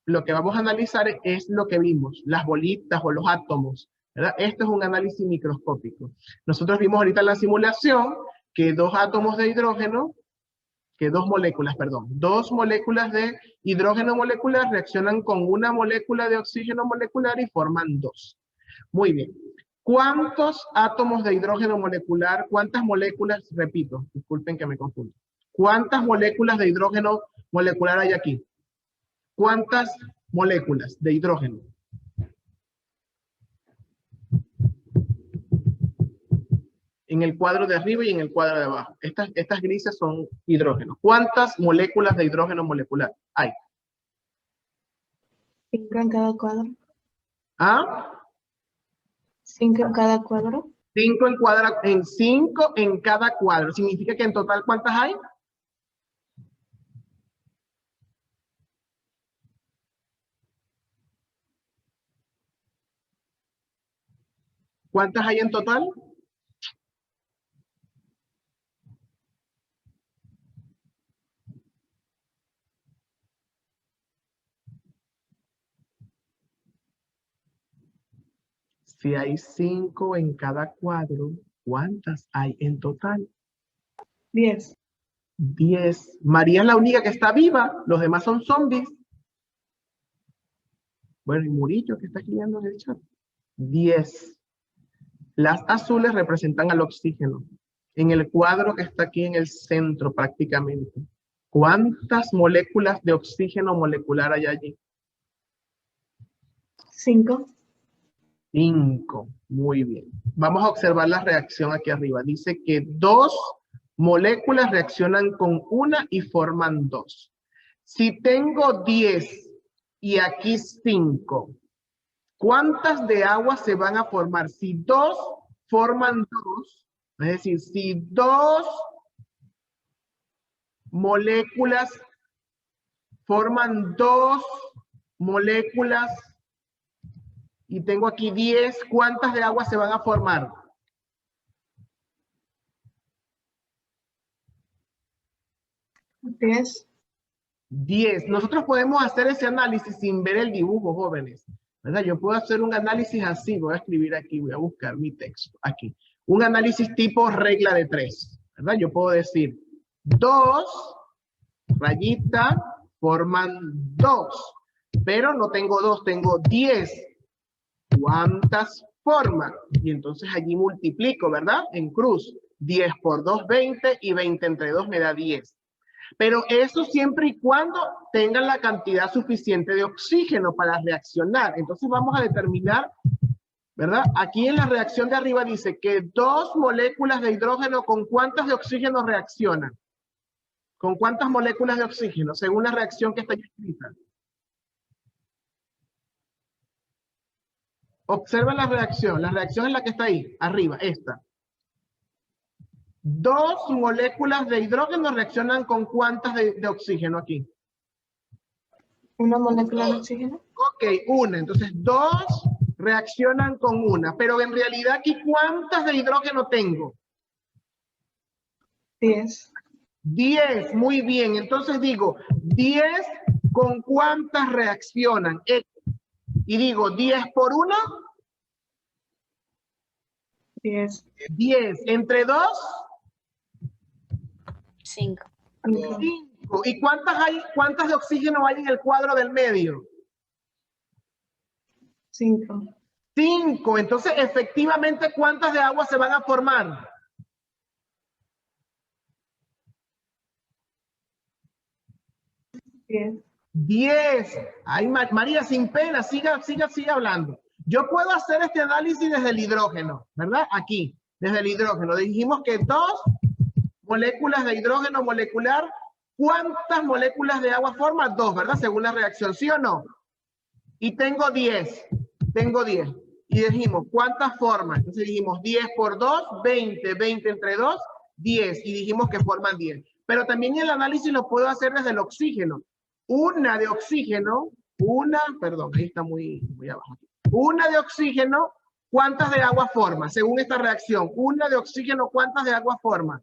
lo que vamos a analizar es lo que vimos, las bolitas o los átomos, ¿verdad? Esto es un análisis microscópico. Nosotros vimos ahorita en la simulación que dos moléculas de hidrógeno molecular reaccionan con una molécula de oxígeno molecular y forman dos. Muy bien. ¿Cuántos átomos de hidrógeno molecular, cuántas moléculas, repito, disculpen que me confundo, cuántas moléculas de hidrógeno molecular hay aquí? ¿Cuántas moléculas de hidrógeno? En el cuadro de arriba y en el cuadro de abajo. Estas grises son hidrógeno. ¿Cuántas moléculas de hidrógeno molecular hay? 5 en cada cuadro. ¿Ah? 5 en cada cuadro. 5 en cada cuadro. ¿Significa que en total cuántas hay? ¿Cuántas hay en total? Si hay 5 en cada cuadro, ¿cuántas hay en total? 10. 10. María es la única que está viva, los demás son zombies. Bueno, y Murillo que está escribiendo en el chat. 10. Las azules representan al oxígeno. En el cuadro que está aquí en el centro prácticamente, ¿cuántas moléculas de oxígeno molecular hay allí? 5. 5. Muy bien. Vamos a observar la reacción aquí arriba. Dice que 2 moléculas reaccionan con una y forman 2. Si tengo 10 y aquí 5, ¿cuántas de agua se van a formar? Si 2 forman 2, es decir, si 2 moléculas forman 2 moléculas y tengo aquí 10, ¿cuántas de agua se van a formar? ¿10? 10. Nosotros podemos hacer ese análisis sin ver el dibujo, jóvenes, ¿verdad? Yo puedo hacer un análisis así, voy a escribir aquí, voy a buscar mi texto aquí. Un análisis tipo regla de 3, ¿verdad? Yo puedo decir 2, rayita, forman 2, pero no tengo 2, tengo 10. ¿Cuántas forman? Y entonces allí multiplico, ¿verdad? En cruz. 10 por 2, 20 y 20 entre 2 me da 10. Pero eso siempre y cuando tengan la cantidad suficiente de oxígeno para reaccionar. Entonces vamos a determinar, ¿verdad? Aquí en la reacción de arriba dice que 2 moléculas de hidrógeno ¿con cuántas de oxígeno reaccionan? ¿Con cuántas moléculas de oxígeno? Según la reacción que está escrita. Observa la reacción es la que está ahí, arriba, esta. 2 moléculas de hidrógeno reaccionan con ¿cuántas de oxígeno aquí? ¿Una molécula de oxígeno? Ok, una. Entonces 2 reaccionan con una. Pero en realidad aquí ¿cuántas de hidrógeno tengo? 10. 10, muy bien. Entonces digo, 10 ¿con cuántas reaccionan? Y digo, 10 por 1. 10. 10. ¿Entre 2? 5. 5. ¿Y cuántas de oxígeno hay en el cuadro del medio? 5. 5. Entonces, efectivamente, ¿cuántas de agua se van a formar? 10. 10. Ay, María, sin pena, siga hablando. Yo puedo hacer este análisis desde el hidrógeno, ¿verdad? Aquí. Desde el hidrógeno. Dijimos que 2 moléculas de hidrógeno molecular. ¿Cuántas moléculas de agua forma? 2, ¿verdad? Según la reacción, ¿sí o no? Y tengo 10. Tengo 10. Y dijimos, ¿cuántas formas? Entonces dijimos 10 por 2, 20. 20 entre 2, 10. Y dijimos que forman 10. Pero también el análisis lo puedo hacer desde el oxígeno. Una de oxígeno, perdón, ahí está muy abajo. Una de oxígeno, ¿cuántas de agua forma? Según esta reacción, una de oxígeno, ¿cuántas de agua forma?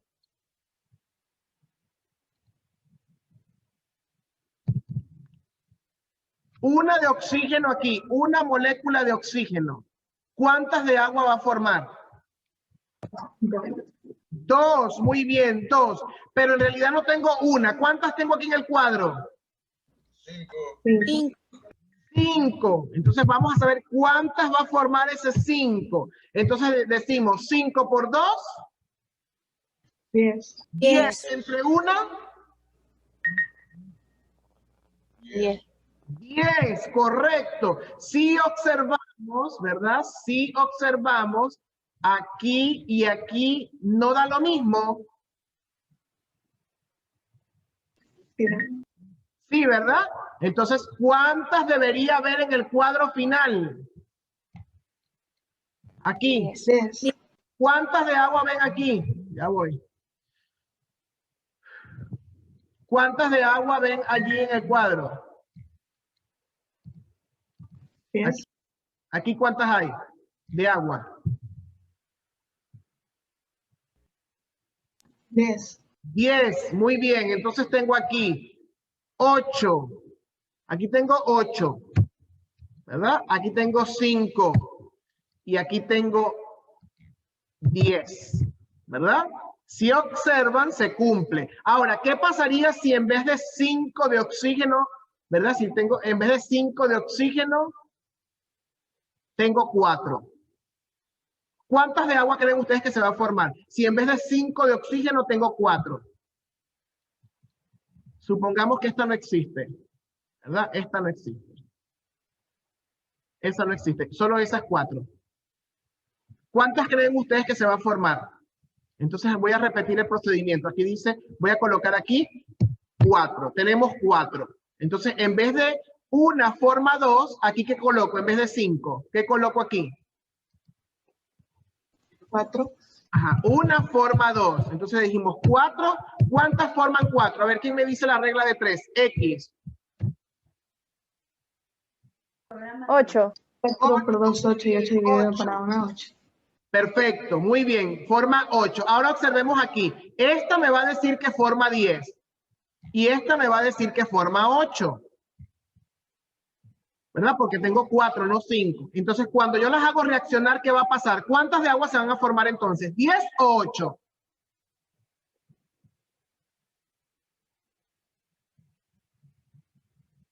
Una de oxígeno aquí, una molécula de oxígeno. ¿Cuántas de agua va a formar? 2, muy bien, 2. Pero en realidad no tengo una. ¿Cuántas tengo aquí en el cuadro? 5. Entonces vamos a saber cuántas va a formar ese 5. Entonces decimos 5 por 2. 10. 10 entre 1. 10. 10, correcto. Si observamos, ¿verdad? Si observamos, aquí y aquí no da lo mismo. Sí, ¿verdad? Entonces, ¿cuántas debería haber en el cuadro final? Aquí. 10. ¿Cuántas de agua ven aquí? Ya voy. ¿Cuántas de agua ven allí en el cuadro? 10. Aquí ¿cuántas hay de agua? 10. 10, muy bien. Entonces tengo aquí 8. Aquí tengo 8, ¿verdad? Aquí tengo 5 y aquí tengo 10, ¿verdad? Si observan, se cumple. Ahora, ¿qué pasaría si en vez de 5 de oxígeno, ¿verdad? Si tengo, en vez de 5 de oxígeno, tengo 4. ¿Cuántas de agua creen ustedes que se va a formar? Si en vez de 5 de oxígeno tengo 4. Supongamos que esta no existe, ¿verdad? Esta no existe. Esa no existe, solo esas 4. ¿Cuántas creen ustedes que se va a formar? Entonces voy a repetir el procedimiento. Aquí dice, voy a colocar aquí 4. Tenemos 4. Entonces, en vez de una forma 2, aquí ¿qué coloco? En vez de 5, ¿qué coloco aquí? 4. Ajá, una forma 2. Entonces dijimos 4. ¿Cuántas forman 4? A ver, ¿quién me dice la regla de 3? X. 8. 4 por 2, 8 y 8 dividido por 1, 8. Perfecto, muy bien. Forma 8. Ahora observemos aquí. Esta me va a decir que forma 10. Y esta me va a decir que forma 8. ¿Verdad? Porque tengo 4, no 5. Entonces, cuando yo las hago reaccionar, ¿qué va a pasar? ¿Cuántas de agua se van a formar entonces? ¿10 o 8?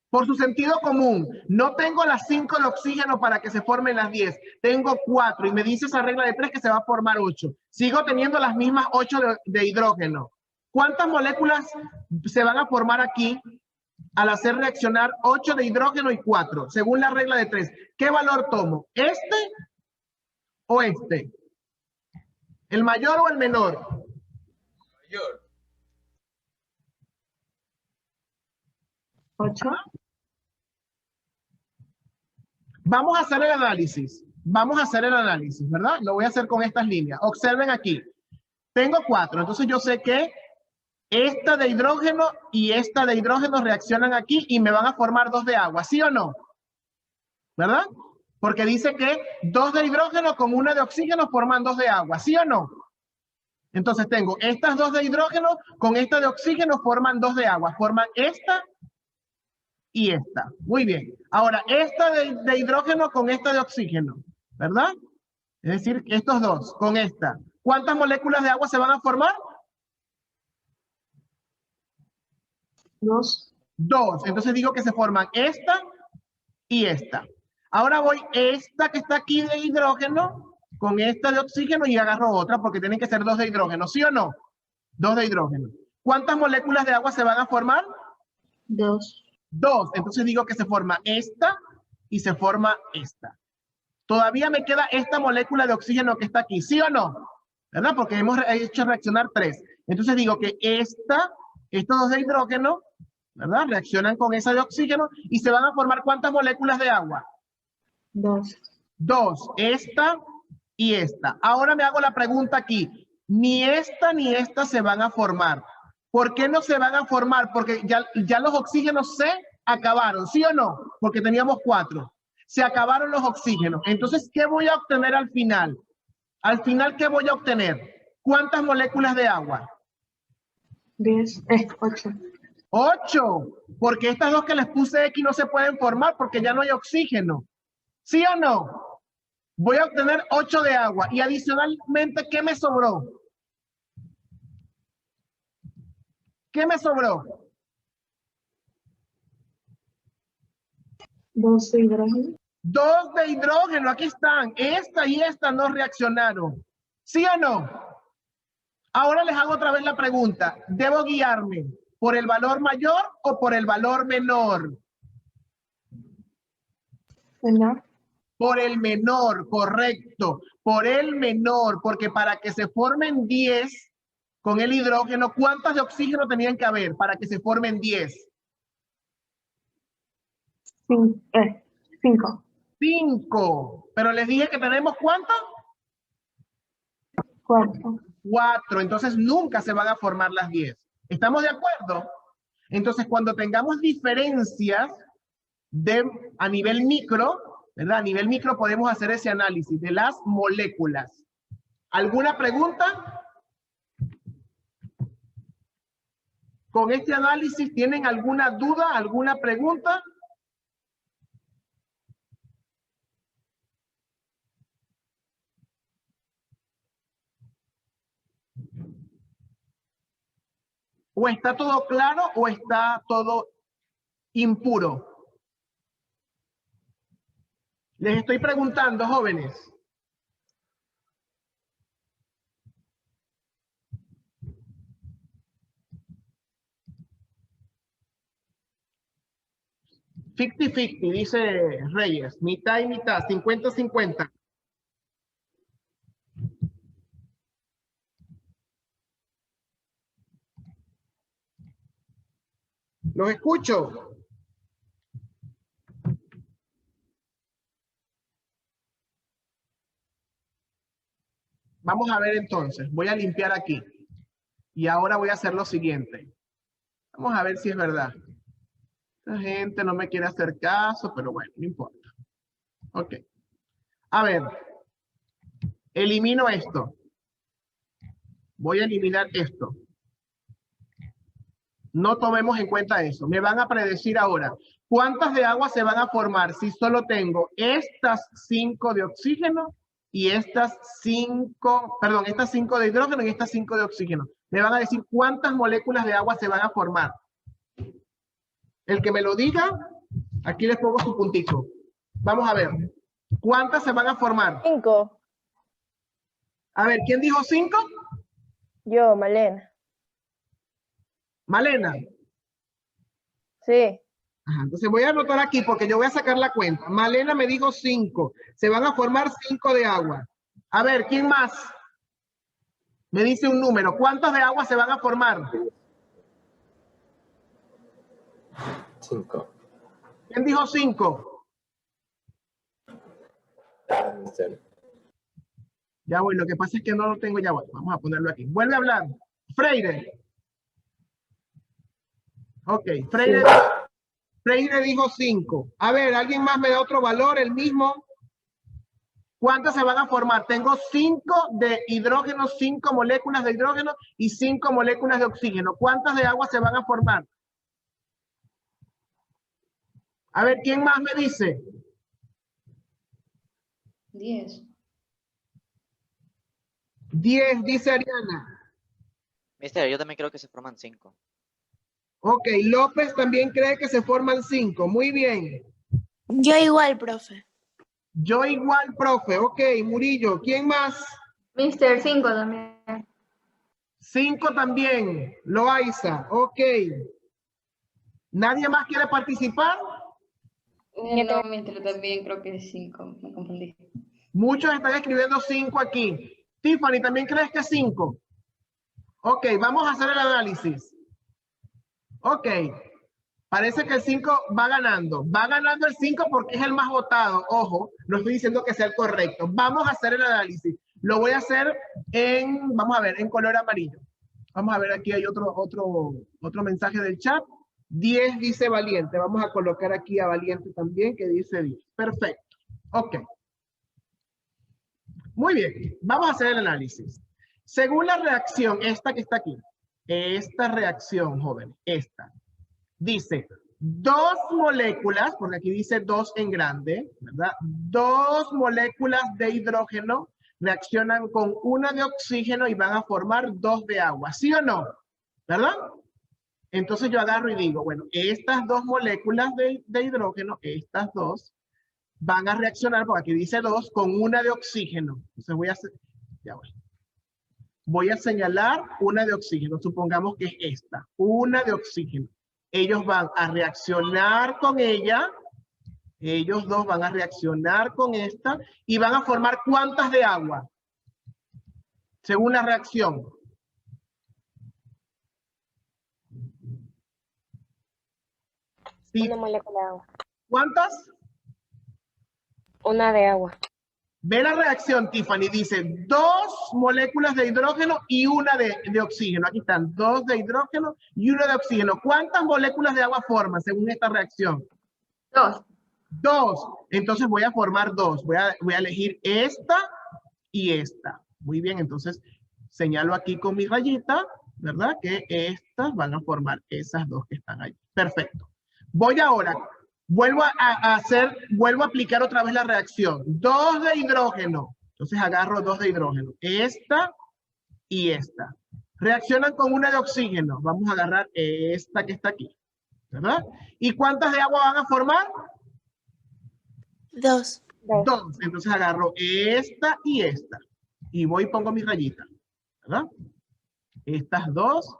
Por su sentido común, no tengo las 5 de oxígeno para que se formen las 10. Tengo 4 y me dice esa regla de 3 que se va a formar 8. Sigo teniendo las mismas 8 de hidrógeno. ¿Cuántas moléculas se van a formar aquí al hacer reaccionar 8 de hidrógeno y 4? Según la regla de 3. ¿Qué valor tomo? ¿Este o este? ¿El mayor o el menor? Mayor. 8. Vamos a hacer el análisis. Vamos a hacer el análisis, ¿verdad? Lo voy a hacer con estas líneas. Observen aquí. Tengo 4, entonces yo sé que esta de hidrógeno y esta de hidrógeno reaccionan aquí y me van a formar 2 de agua, ¿sí o no? ¿Verdad? Porque dice que 2 de hidrógeno con 1 de oxígeno forman 2 de agua, ¿sí o no? Entonces tengo estas 2 de hidrógeno con esta de oxígeno forman 2 de agua. Forman esta y esta. Muy bien. Ahora, esta de hidrógeno con esta de oxígeno, ¿verdad? Es decir, estos dos con esta. ¿Cuántas moléculas de agua se van a formar? 2. 2. Entonces digo que se forman esta y esta. Ahora voy esta que está aquí de hidrógeno con esta de oxígeno y agarro otra porque tienen que ser 2 de hidrógeno, ¿sí o no? 2 de hidrógeno. ¿Cuántas moléculas de agua se van a formar? 2. 2. Entonces digo que se forma esta y se forma esta. Todavía me queda esta molécula de oxígeno que está aquí, ¿sí o no? ¿verdad? Porque hemos hecho reaccionar 3. Entonces digo que estos dos de hidrógeno, ¿verdad? Reaccionan con esa de oxígeno y se van a formar ¿cuántas moléculas de agua? 2. 2. Esta y esta. Ahora me hago la pregunta aquí. Ni esta se van a formar. ¿Por qué no se van a formar? Porque ya los oxígenos se acabaron, ¿sí o no? Porque teníamos 4. Se acabaron los oxígenos. Entonces, ¿qué voy a obtener al final? Al final, ¿qué voy a obtener? ¿Cuántas moléculas de agua? 8. 8. Porque estas dos que les puse X no se pueden formar porque ya no hay oxígeno. ¿Sí o no? Voy a obtener 8 de agua. Y adicionalmente, ¿qué me sobró? ¿Qué me sobró? 2 de hidrógeno. 2 de hidrógeno, aquí están. Esta y esta no reaccionaron. ¿Sí o no? Ahora les hago otra vez la pregunta. ¿Debo guiarme por el valor mayor o por el valor menor? Menor. Por el menor, correcto. Por el menor, porque para que se formen 10 con el hidrógeno, ¿cuántas de oxígeno tenían que haber para que se formen 10? 5. 5. Pero les dije que tenemos ¿cuántas? 4. 4. Entonces nunca se van a formar las 10. ¿Estamos de acuerdo? Entonces cuando tengamos diferencias a nivel micro, ¿verdad? A nivel micro podemos hacer ese análisis de las moléculas. ¿Alguna pregunta? ¿Con este análisis tienen alguna duda, alguna pregunta? ¿O está todo claro o está todo impuro? Les estoy preguntando, jóvenes. «50-50», dice Reyes. Mitad y mitad, 50-50. Los escucho. Vamos a ver entonces. Voy a limpiar aquí. Y ahora voy a hacer lo siguiente. Vamos a ver si es verdad. La gente no me quiere hacer caso, pero bueno, no importa. Ok. A ver. Elimino esto. Voy a eliminar esto. No tomemos en cuenta eso. Me van a predecir ahora. ¿Cuántas de agua se van a formar si solo tengo estas 5 de oxígeno y estas 5, perdón, estas 5 de hidrógeno y estas 5 de oxígeno? Me van a decir cuántas moléculas de agua se van a formar. El que me lo diga, aquí les pongo su puntito. Vamos a ver. ¿Cuántas se van a formar? 5. A ver, ¿quién dijo 5? Yo, Malena. Malena. Sí. Ajá, entonces voy a anotar aquí porque yo voy a sacar la cuenta. Malena me dijo 5. Se van a formar 5 de agua. A ver, ¿quién más? Me dice un número. ¿Cuántas de agua se van a formar? 5. ¿Quién dijo 5? Ya voy, lo que pasa es que no lo tengo ya. Voy. Vamos a ponerlo aquí. Vuelve a hablar. Freire. Ok, Freire. Freire dijo 5. A ver, ¿alguien más me da otro valor? El mismo. ¿Cuántas se van a formar? Tengo 5 de hidrógeno, 5 moléculas de hidrógeno y 5 moléculas de oxígeno. ¿Cuántas de agua se van a formar? A ver, ¿quién más me dice? 10. 10, dice Ariana. Mister, yo también creo que se forman 5. Ok, López también cree que se forman 5. Muy bien. Yo igual, profe. Yo igual, profe. Ok, Murillo. ¿Quién más? Mister, 5 también. 5 también. Loaiza. Ok. ¿Nadie más quiere participar? No, Mister, también creo que es 5. Me confundí. Muchos están escribiendo 5 aquí. Tiffany, ¿también crees que 5? Ok, vamos a hacer el análisis. Ok, parece que el 5 va ganando. Va ganando el 5 porque es el más votado. Ojo, no estoy diciendo que sea el correcto. Vamos a hacer el análisis. Lo voy a hacer en, vamos a ver, en color amarillo. Vamos a ver, aquí hay otro mensaje del chat. 10 dice Valiente. Vamos a colocar aquí a Valiente también, que dice 10. Perfecto. Ok. Muy bien. Vamos a hacer el análisis. Según la reacción, esta que está aquí. Esta reacción, joven, esta. Dice, 2 moléculas, porque aquí dice 2 en grande, ¿verdad? 2 moléculas de hidrógeno reaccionan con 1 de oxígeno y van a formar 2 de agua. ¿Sí o no? ¿Verdad? Entonces yo agarro y digo, bueno, estas 2 moléculas de hidrógeno, estas 2, van a reaccionar, porque aquí dice 2, con 1 de oxígeno. Entonces voy a hacer, ya voy. Voy a señalar 1 de oxígeno. Supongamos que es esta, 1 de oxígeno. Ellos van a reaccionar con ella. Ellos 2 van a reaccionar con esta y van a formar ¿cuántas de agua? Según la reacción. Sí. 1 molécula de agua. ¿Cuántas? 1 de agua. Ve la reacción, Tiffany. Dice 2 moléculas de hidrógeno y 1 de oxígeno. Aquí están 2 de hidrógeno y 1 de oxígeno. ¿Cuántas moléculas de agua forman según esta reacción? 2. 2. Entonces voy a formar 2. Voy a elegir esta y esta. Muy bien, entonces señalo aquí con mi rayita, ¿verdad? Que estas van a formar esas 2 que están ahí. Perfecto. Voy ahora, vuelvo a aplicar otra vez la reacción. 2 de hidrógeno. Entonces agarro 2 de hidrógeno. Esta y esta. Reaccionan con 1 de oxígeno. Vamos a agarrar esta que está aquí, ¿verdad? ¿Y cuántas de agua van a formar? 2. 2. Entonces agarro esta y esta. Y voy y pongo mi rayita, ¿verdad? Estas 2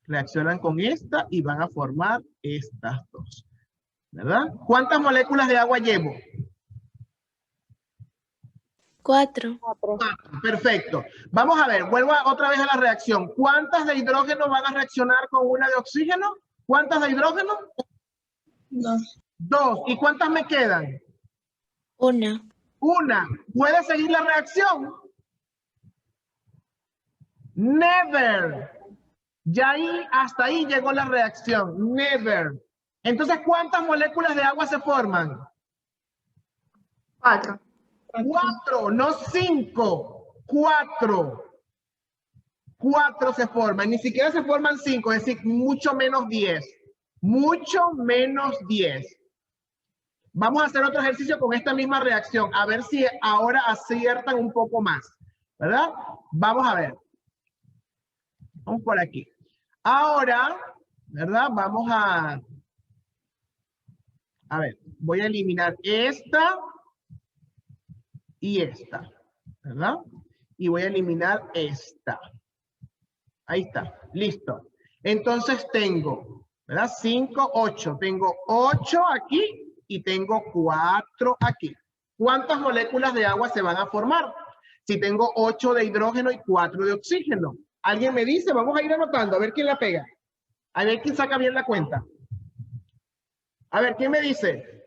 reaccionan con esta y van a formar estas 2. ¿Verdad? ¿Cuántas moléculas de agua llevo? 4. Perfecto. Vamos a ver, vuelvo otra vez a la reacción. ¿Cuántas de hidrógeno van a reaccionar con 1 de oxígeno? ¿Cuántas de hidrógeno? 2. 2. ¿Y cuántas me quedan? 1. 1. ¿Puede seguir la reacción? Never. Ya ahí, hasta ahí llegó la reacción. Never. Entonces, ¿cuántas moléculas de agua se forman? 4. 4, no 5. 4. 4 se forman. Ni siquiera se forman 5, es decir, mucho menos 10. Mucho menos 10. Vamos a hacer otro ejercicio con esta misma reacción. A ver si ahora aciertan un poco más. ¿Verdad? Vamos a ver. Vamos por aquí. Ahora, ¿verdad? Vamos a ver, voy a eliminar esta y esta, ¿verdad? Y voy a eliminar esta. Ahí está, listo. Entonces tengo, ¿verdad? 5, 8. Tengo 8 aquí y tengo 4 aquí. ¿Cuántas moléculas de agua se van a formar? Si tengo 8 de hidrógeno y 4 de oxígeno. ¿Alguien me dice? Vamos a ir anotando, a ver quién la pega. A ver quién saca bien la cuenta. A ver, ¿quién me dice?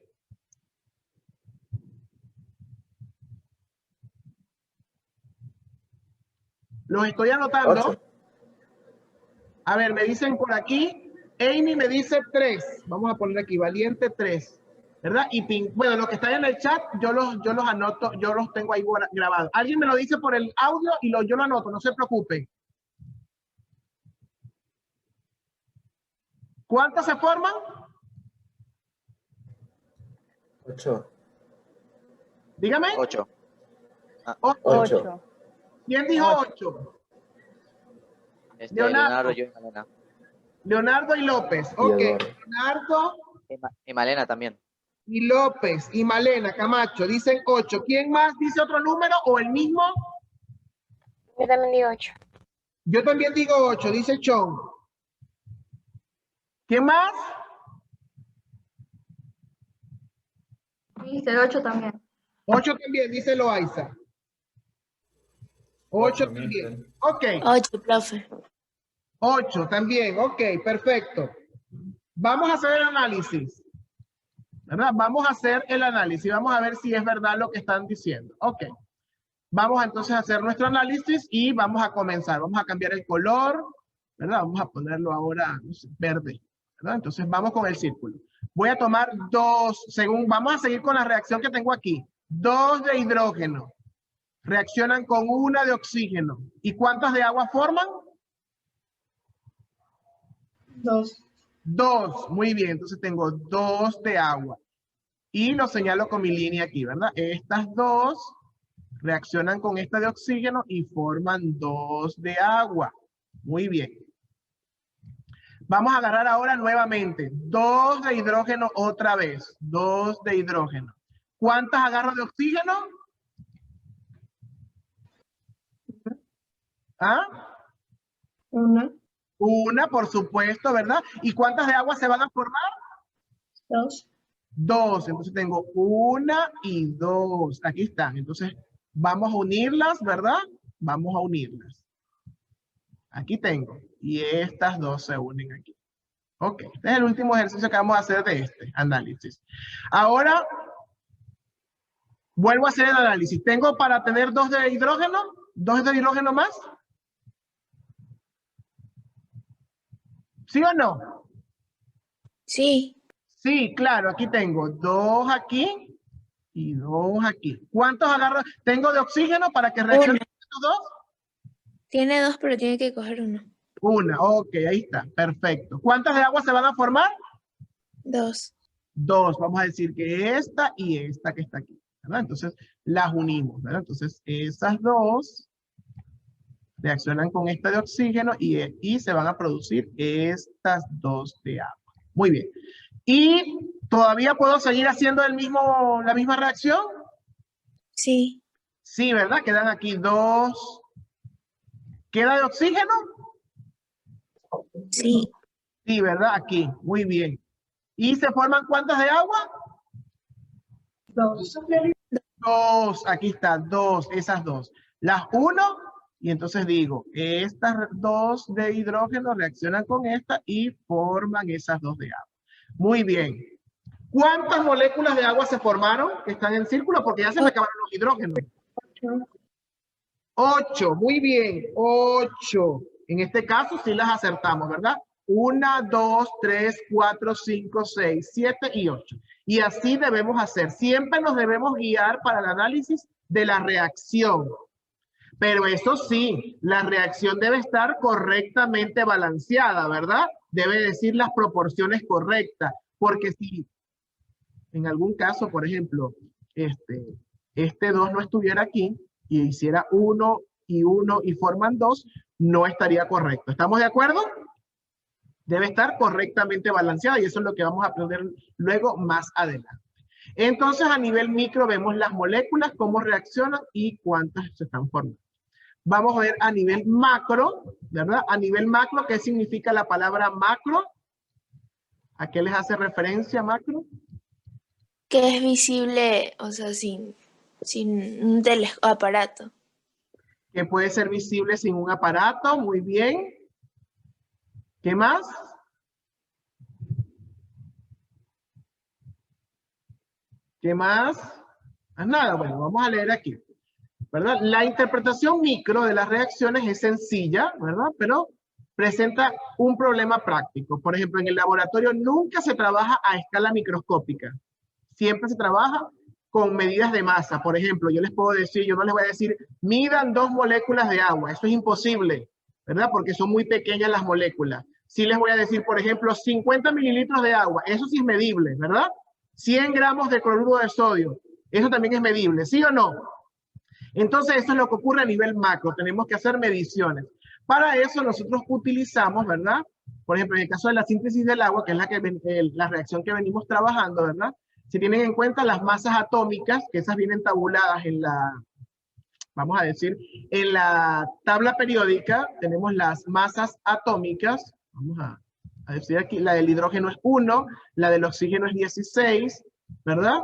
Los estoy anotando. 8. A ver, me dicen por aquí. Amy me dice 3. Vamos a poner aquí, Valiente 3. ¿Verdad? Y bueno, lo que está en el chat, yo los anoto, yo los tengo ahí grabados. Alguien me lo dice por el audio y yo lo anoto, no se preocupen. ¿Cuántas se forman? 8. Dígame. 8. 8. ¿Quién dijo 8? Leonardo, yo y Malena. Leonardo y López. Ok. Leonardo. Y Malena también. Y López y Malena Camacho dicen 8. ¿Quién más dice otro número o el mismo? Yo también digo 8. Yo también digo 8, dice Chong. ¿Quién más? Mister, 8 también. 8 también, dice Loaiza. 8 8, también. mister. Ok. 8, profe. 8 también. Ok, perfecto. Vamos a hacer el análisis. ¿Verdad? Vamos a hacer el análisis. Vamos a ver si es verdad lo que están diciendo. Ok. Vamos entonces a hacer nuestro análisis y vamos a comenzar. Vamos a cambiar el color, ¿verdad? Vamos a ponerlo ahora, no sé, verde, ¿verdad? Entonces vamos con el círculo. Voy a tomar 2, vamos a seguir con la reacción que tengo aquí. 2 de hidrógeno. Reaccionan con 1 de oxígeno. ¿Y cuántas de agua forman? 2. 2, muy bien. Entonces tengo 2 de agua. Y lo señalo con mi línea aquí, ¿verdad? Estas 2 reaccionan con esta de oxígeno y forman 2 de agua. Muy bien. Vamos a agarrar ahora nuevamente 2 de hidrógeno otra vez. 2 de hidrógeno. ¿Cuántas agarro de oxígeno? ¿Ah? 1. 1, por supuesto, ¿verdad? ¿Y cuántas de agua se van a formar? 2. 2. Entonces tengo 1 y 2. Aquí están. Entonces vamos a unirlas, ¿verdad? Vamos a unirlas. Aquí tengo. Y estas 2 se unen aquí. Ok. Este es el último ejercicio que vamos a hacer de este análisis. Ahora vuelvo a hacer el análisis. ¿Tengo para tener 2 de hidrógeno? ¿2 de hidrógeno más? ¿Sí o no? Sí. Sí, claro. Aquí tengo 2 aquí y 2 aquí. ¿Cuántos agarro? ¿Tengo de oxígeno para que reaccionen estos 2? Tiene 2, pero tiene que coger 1. 1, ok, ahí está, perfecto. ¿Cuántas de agua se van a formar? 2. 2, vamos a decir que esta y esta que está aquí, ¿verdad? Entonces las unimos, ¿verdad? Entonces esas 2 reaccionan con esta de oxígeno y se van a producir estas 2 de agua. Muy bien. ¿Y todavía puedo seguir haciendo la misma reacción? Sí. Sí, ¿verdad? Quedan aquí 2. ¿Queda de oxígeno? Sí. Sí, ¿verdad? Aquí, muy bien. ¿Y se forman cuántas de agua? 2. 2, aquí está, 2, esas 2. Las uno y entonces digo, estas 2 de hidrógeno reaccionan con esta y forman esas 2 de agua. Muy bien. ¿Cuántas moléculas de agua se formaron que están en círculo? Porque ya se me acabaron los hidrógenos. 8, muy bien, 8. En este caso sí las acertamos, ¿verdad? 1, 2, 3, 4, 5, 6, 7 y 8. Y así debemos hacer. Siempre nos debemos guiar para el análisis de la reacción. Pero eso sí, la reacción debe estar correctamente balanceada, ¿verdad? Debe decir las proporciones correctas. Porque si en algún caso, por ejemplo, este 2 no estuviera aquí y hiciera 1 y 1 y forman 2, no estaría correcto. ¿Estamos de acuerdo? Debe estar correctamente balanceada y eso es lo que vamos a aprender luego más adelante. Entonces, a nivel micro vemos las moléculas, cómo reaccionan y cuántas se están formando. Vamos a ver a nivel macro, ¿verdad? A nivel macro, ¿qué significa la palabra macro? ¿A qué les hace referencia macro? Que es visible, o sea, sin un aparato. Que puede ser visible sin un aparato, muy bien. ¿Qué más? ¿Qué más? Nada, bueno, vamos a leer aquí, ¿verdad? La interpretación micro de las reacciones es sencilla, ¿verdad? Pero presenta un problema práctico. Por ejemplo, en el laboratorio nunca se trabaja a escala microscópica. Siempre se trabaja con medidas de masa. Por ejemplo, yo les puedo decir, yo no les voy a decir, midan 2 moléculas de agua. Eso es imposible, ¿verdad? Porque son muy pequeñas las moléculas. Sí les voy a decir, por ejemplo, 50 mililitros de agua. Eso sí es medible, ¿verdad? 100 gramos de cloruro de sodio. Eso también es medible, ¿sí o no? Entonces, eso es lo que ocurre a nivel macro. Tenemos que hacer mediciones. Para eso nosotros utilizamos, ¿verdad? Por ejemplo, en el caso de la síntesis del agua, que es la reacción que venimos trabajando, ¿verdad? Si tienen en cuenta las masas atómicas, que esas vienen tabuladas en la, vamos a decir, en la tabla periódica, tenemos las masas atómicas. Vamos a decir aquí, la del hidrógeno es 1, la del oxígeno es 16, ¿verdad?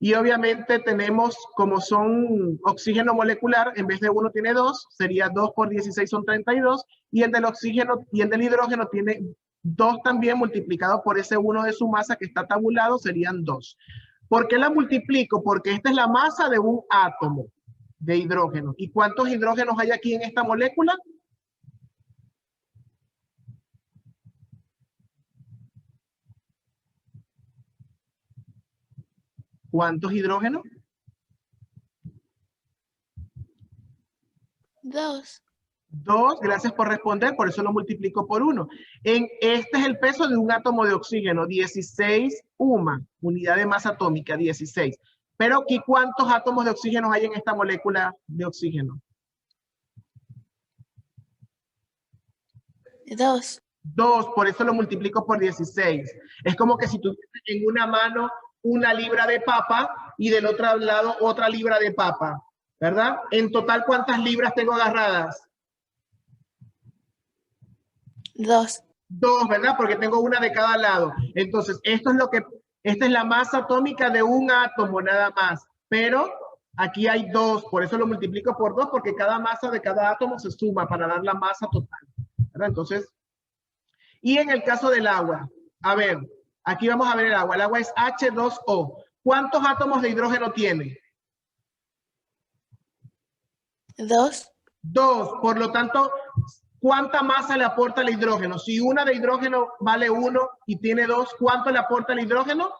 Y obviamente tenemos, como son oxígeno molecular, en vez de 1 tiene 2, sería 2 por 16 son 32, y el del oxígeno y el del hidrógeno tiene 2 también multiplicado por ese 1 de su masa que está tabulado, serían 2. ¿Por qué la multiplico? Porque esta es la masa de un átomo de hidrógeno. ¿Y cuántos hidrógenos hay aquí en esta molécula? ¿Cuántos hidrógenos? 2. 2, gracias por responder, por eso lo multiplico por 1. Este es el peso de un átomo de oxígeno, 16 UMA, unidad de masa atómica, 16. Pero aquí, ¿cuántos átomos de oxígeno hay en esta molécula de oxígeno? 2. 2, por eso lo multiplico por 16. Es como que si tuvieras en una mano una libra de papa y del otro lado otra libra de papa, ¿verdad? En total, ¿cuántas libras tengo agarradas? 2. 2, ¿verdad? Porque tengo una de cada lado. Entonces, esta es la masa atómica de un átomo nada más. Pero aquí hay 2, por eso lo multiplico por 2, porque cada masa de cada átomo se suma para dar la masa total, ¿verdad? Entonces, y en el caso del agua, a ver, aquí vamos a ver el agua es H2O. ¿Cuántos átomos de hidrógeno tiene? 2. 2, por lo tanto, ¿cuánta masa le aporta el hidrógeno? Si una de hidrógeno vale 1 y tiene 2, ¿cuánto le aporta el hidrógeno?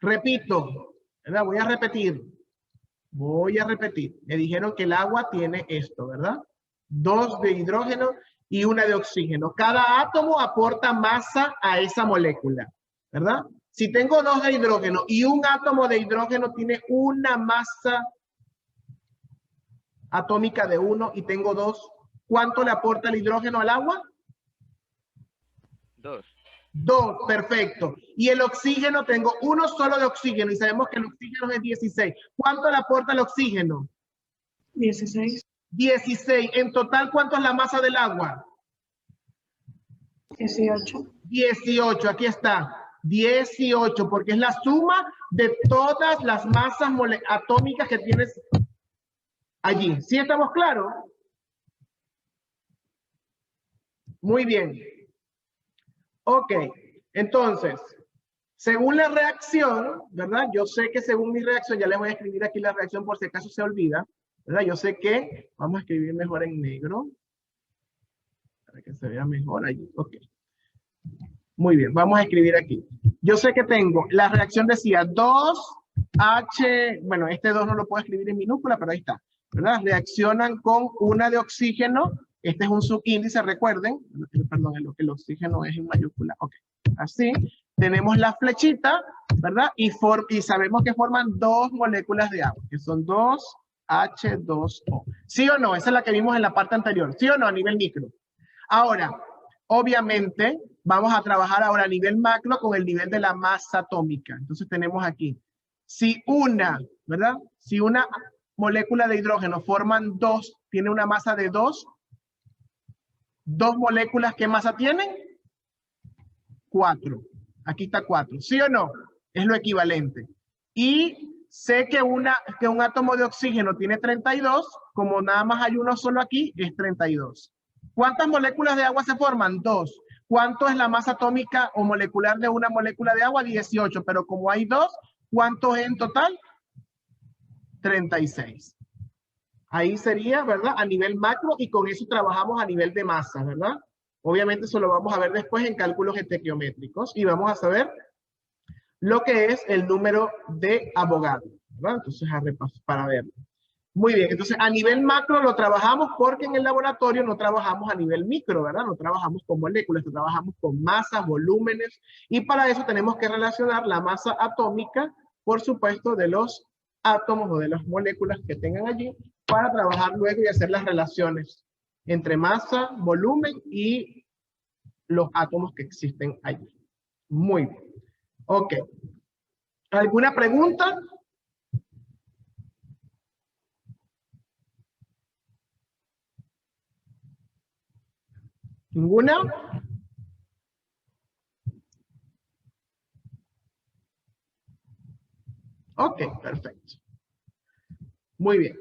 Repito, ¿verdad? Voy a repetir. Me dijeron que el agua tiene esto, ¿verdad? 2 de hidrógeno y 1 de oxígeno. Cada átomo aporta masa a esa molécula, ¿verdad? Si tengo 2 de hidrógeno y un átomo de hidrógeno tiene una masa atómica de 1 y tengo 2, ¿cuánto le aporta el hidrógeno al agua? 2. 2, perfecto. Y el oxígeno, tengo uno solo de oxígeno y sabemos que el oxígeno es 16. ¿Cuánto le aporta el oxígeno? 16. 16. En total, ¿cuánto es la masa del agua? 18. 18, aquí está. 18, porque es la suma de todas las masas atómicas que tienes allí. ¿Sí estamos claros? Muy bien. Ok, entonces, según la reacción, ¿verdad? Yo sé que según mi reacción, ya le voy a escribir aquí la reacción por si acaso se olvida, ¿verdad? Yo sé que, vamos a escribir mejor en negro, para que se vea mejor allí. Ok. Muy bien, vamos a escribir aquí. Yo sé que tengo, la reacción decía 2H, bueno, este 2 no lo puedo escribir en minúscula, pero ahí está, ¿verdad? Reaccionan con una de oxígeno. Este es un subíndice, recuerden. Perdón, el oxígeno es en mayúscula. Ok, así. Tenemos la flechita, ¿verdad? Y sabemos que forman 2 moléculas de agua, que son 2H2O. ¿Sí o no? Esa es la que vimos en la parte anterior. ¿Sí o no? A nivel micro. Ahora, obviamente, vamos a trabajar ahora a nivel macro con el nivel de la masa atómica. Entonces tenemos aquí. Si una, ¿verdad? Si una molécula de hidrógeno forman 2, tiene una masa de 2, 2 moléculas, ¿qué masa tienen? 4. Aquí está 4. ¿Sí o no? Es lo equivalente. Y sé que un átomo de oxígeno tiene 32. Como nada más hay uno solo aquí, es 32. ¿Cuántas moléculas de agua se forman? 2. ¿Cuánto es la masa atómica o molecular de una molécula de agua? 18. Pero como hay 2, ¿cuánto es en total? 36. Ahí sería, ¿verdad? A nivel macro, y con eso trabajamos a nivel de masa, ¿verdad? Obviamente eso lo vamos a ver después en cálculos estequiométricos y vamos a saber lo que es el número de Avogadro, ¿verdad? Entonces, a repaso para verlo. Muy bien, entonces a nivel macro lo trabajamos porque en el laboratorio no trabajamos a nivel micro, ¿verdad? No trabajamos con moléculas, trabajamos con masas, volúmenes, y para eso tenemos que relacionar la masa atómica, por supuesto, de los átomos o de las moléculas que tengan allí, para trabajar luego y hacer las relaciones entre masa, volumen y los átomos que existen allí. Muy bien. Ok. ¿Alguna pregunta? ¿Ninguna? Ok, perfecto. Muy bien.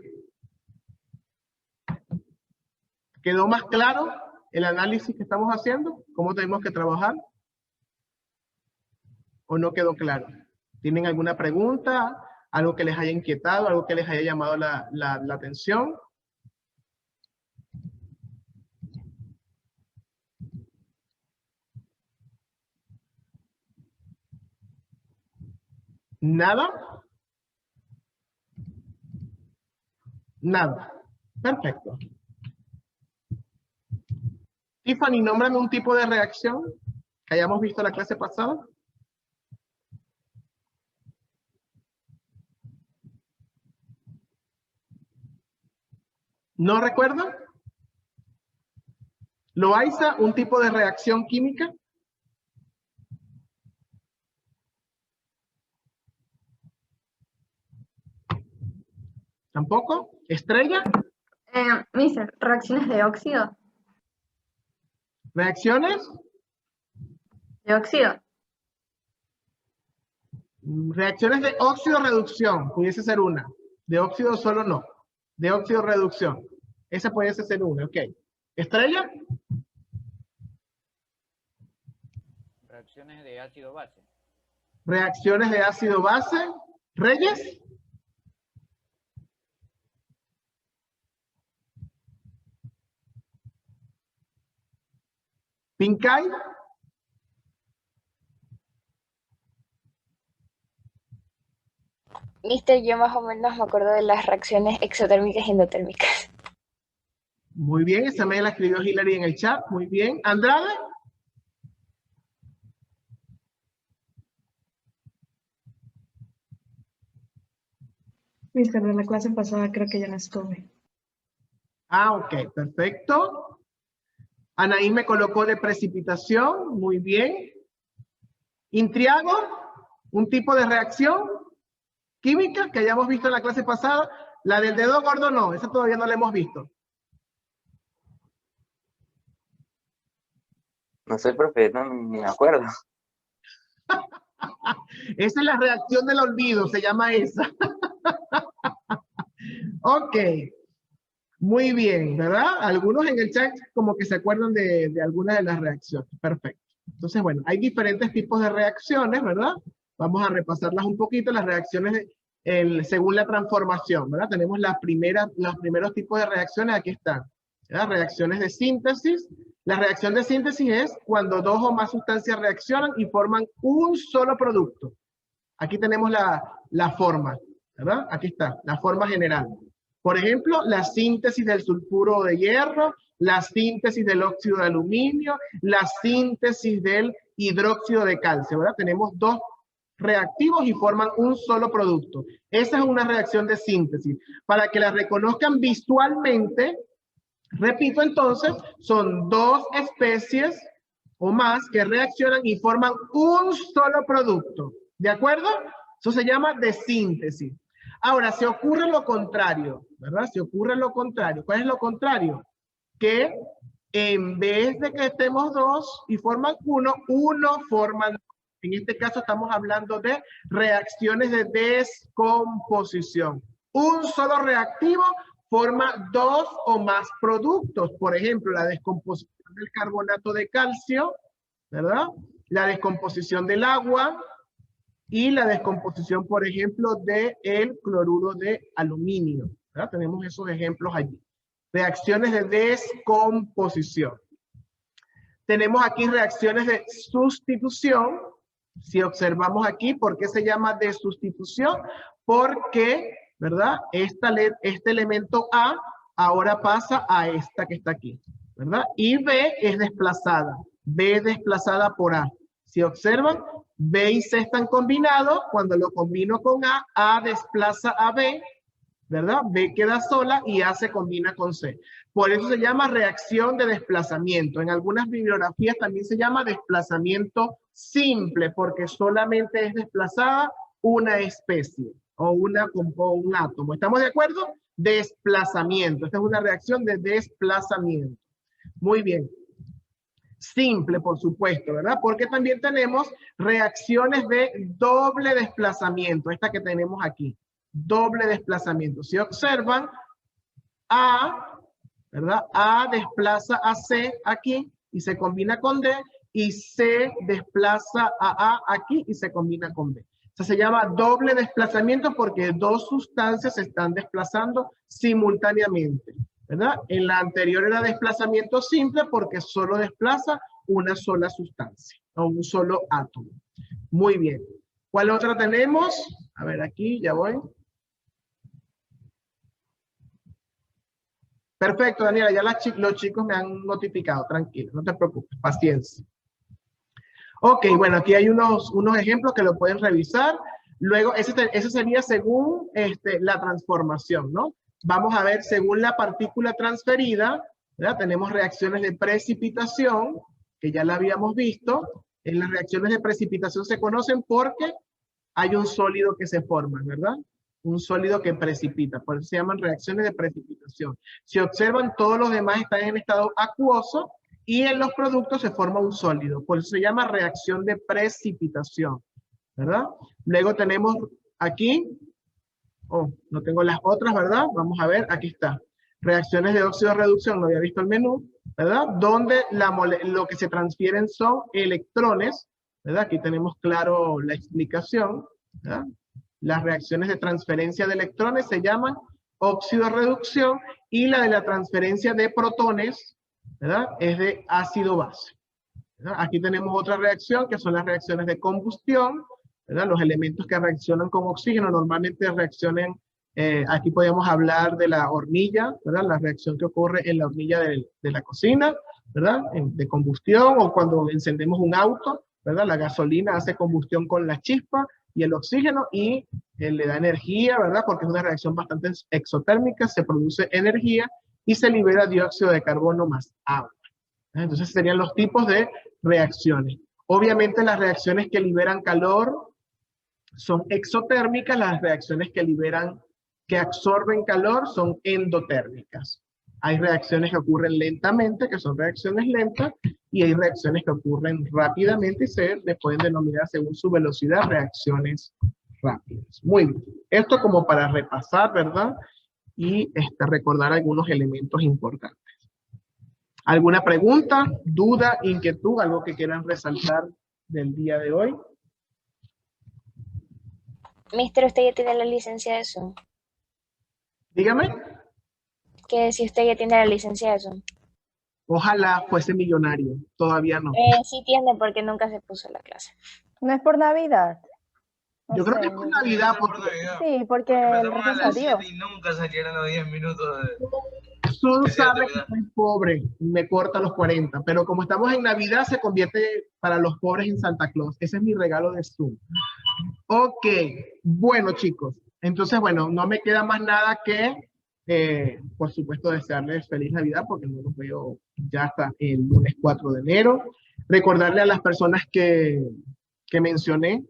¿Quedó más claro el análisis que estamos haciendo? ¿Cómo tenemos que trabajar? ¿O no quedó claro? ¿Tienen alguna pregunta? ¿Algo que les haya inquietado? ¿Algo que les haya llamado la atención? ¿Nada? Nada. Perfecto. Tiffany, nómbrame un tipo de reacción que hayamos visto en la clase pasada. ¿No recuerda? Loaiza, un tipo de reacción química. ¿Tampoco? ¿Estrella? Mister, reacciones de óxido. ¿Reacciones? De óxido. Reacciones de óxido-reducción, pudiese ser una. De óxido solo no. De óxido-reducción. Esa pudiese ser una, ok. ¿Estrella? Reacciones de ácido-base. Reacciones de ácido-base. ¿Reyes? ¿Pincay? Mister, yo más o menos me acuerdo de las reacciones exotérmicas y endotérmicas. Muy bien, esa me la escribió Hilary en el chat. Muy bien. ¿Andrade? Mister, de la clase pasada creo que ya no estuve. Ah, ok, perfecto. Anaí me colocó de precipitación. Muy bien. Intriago, un tipo de reacción química que hayamos visto en la clase pasada. La del dedo gordo no, esa todavía no la hemos visto. No sé, profe, no ni me acuerdo. Esa es la reacción del olvido, se llama esa. Ok, muy bien, ¿verdad? Algunos en el chat como que se acuerdan de algunas de las reacciones. Perfecto. Entonces, bueno, hay diferentes tipos de reacciones, ¿verdad? Vamos a repasarlas un poquito, las reacciones según la transformación, ¿verdad? Tenemos los primeros tipos de reacciones, aquí están. ¿Verdad? Reacciones de síntesis. La reacción de síntesis es cuando dos o más sustancias reaccionan y forman un solo producto. Aquí tenemos la forma, ¿verdad? Aquí está, la forma general. Por ejemplo, la síntesis del sulfuro de hierro, la síntesis del óxido de aluminio, la síntesis del hidróxido de calcio, ¿verdad? Tenemos dos reactivos y forman un solo producto. Esa es una reacción de síntesis. Para que la reconozcan visualmente, repito entonces, son dos especies o más que reaccionan y forman un solo producto. ¿De acuerdo? Eso se llama de síntesis. Ahora, se ocurre lo contrario, ¿verdad? Se ocurre lo contrario. ¿Cuál es lo contrario? Que en vez de que estemos dos y forman uno forman. En este caso estamos hablando de reacciones de descomposición. Un solo reactivo forma dos o más productos. Por ejemplo, la descomposición del carbonato de calcio, ¿verdad? La descomposición del agua y la descomposición, por ejemplo, del cloruro de aluminio, ¿verdad? Tenemos esos ejemplos allí. Reacciones de descomposición. Tenemos aquí reacciones de sustitución. Si observamos aquí, ¿por qué se llama de sustitución? Porque, ¿verdad? Este elemento A ahora pasa a esta que está aquí, ¿verdad? Y B es desplazada. B es desplazada por A. Si observan, B y C están combinados. Cuando lo combino con A desplaza a B, ¿verdad? B queda sola y A se combina con C. Por eso se llama reacción de desplazamiento. En algunas bibliografías también se llama desplazamiento simple, porque solamente es desplazada una especie o un átomo. ¿Estamos de acuerdo? Desplazamiento. Esta es una reacción de desplazamiento. Muy bien. simple, por supuesto, ¿verdad? Porque también tenemos reacciones de doble desplazamiento, esta que tenemos aquí, doble desplazamiento. Si observan, A, ¿verdad? A desplaza a C aquí y se combina con D, y C desplaza a aquí y se combina con B. O sea, se llama doble desplazamiento porque dos sustancias se están desplazando simultáneamente, ¿verdad? En la anterior era desplazamiento simple porque solo desplaza una sola sustancia o un solo átomo. Muy bien. ¿Cuál otra tenemos? A ver, aquí ya voy. Perfecto, Daniela, ya los chicos me han notificado, tranquilo, no te preocupes, paciencia. Ok, bueno, aquí hay unos ejemplos que lo pueden revisar. Luego, ese sería según la transformación, ¿no? Vamos a ver, según la partícula transferida, ¿verdad? Tenemos reacciones de precipitación, que ya la habíamos visto. En las reacciones de precipitación se conocen porque hay un sólido que se forma, ¿verdad? Un sólido que precipita, por eso se llaman reacciones de precipitación. Si observan, todos los demás están en estado acuoso, y en los productos se forma un sólido, por eso se llama reacción de precipitación, ¿verdad? Luego tenemos aquí, no tengo las otras, ¿verdad? Vamos a ver, aquí está. Reacciones de óxido-reducción, no había visto el menú, ¿verdad? Donde lo que se transfieren son electrones, ¿verdad? Aquí tenemos claro la explicación, ¿verdad? Las reacciones de transferencia de electrones se llaman óxido-reducción, y la de la transferencia de protones, ¿verdad? Es de ácido-base. Aquí tenemos otra reacción que son las reacciones de combustión, ¿verdad? Los elementos que reaccionan con oxígeno normalmente reaccionan, aquí podemos hablar de la hornilla, ¿verdad? La reacción que ocurre en la hornilla de la cocina, ¿verdad? De combustión, o cuando encendemos un auto, ¿verdad? La gasolina hace combustión con la chispa y el oxígeno y le da energía, ¿verdad? Porque es una reacción bastante exotérmica, se produce energía y se libera dióxido de carbono más agua. Entonces serían los tipos de reacciones. Obviamente las reacciones que liberan calor son exotérmicas, las reacciones que absorben calor son endotérmicas. Hay reacciones que ocurren lentamente, que son reacciones lentas, y hay reacciones que ocurren rápidamente y se les pueden denominar según su velocidad reacciones rápidas. Muy bien. Esto como para repasar, ¿verdad? Y recordar algunos elementos importantes. ¿Alguna pregunta, duda, inquietud, algo que quieran resaltar del día de hoy? Mister, ¿usted ya tiene la licencia de Zoom? Dígame. Que si usted ya tiene la licencia de Zoom. Ojalá fuese millonario, todavía no. Sí tiene, porque nunca se puso la clase. ¿No es por Navidad? Yo creo que es por Navidad. Sí, porque empezamos a las salió. 7 y nunca salieron los 10 minutos de... Zoom sabe que soy pobre, me corta los 40, pero como estamos en Navidad se convierte para los pobres en Santa Claus. Ese es mi regalo de Zoom. Ok, bueno chicos, entonces bueno, no me queda más nada que, por supuesto, desearles feliz Navidad porque no los veo ya hasta el lunes 4 de enero. Recordarle a las personas que mencioné,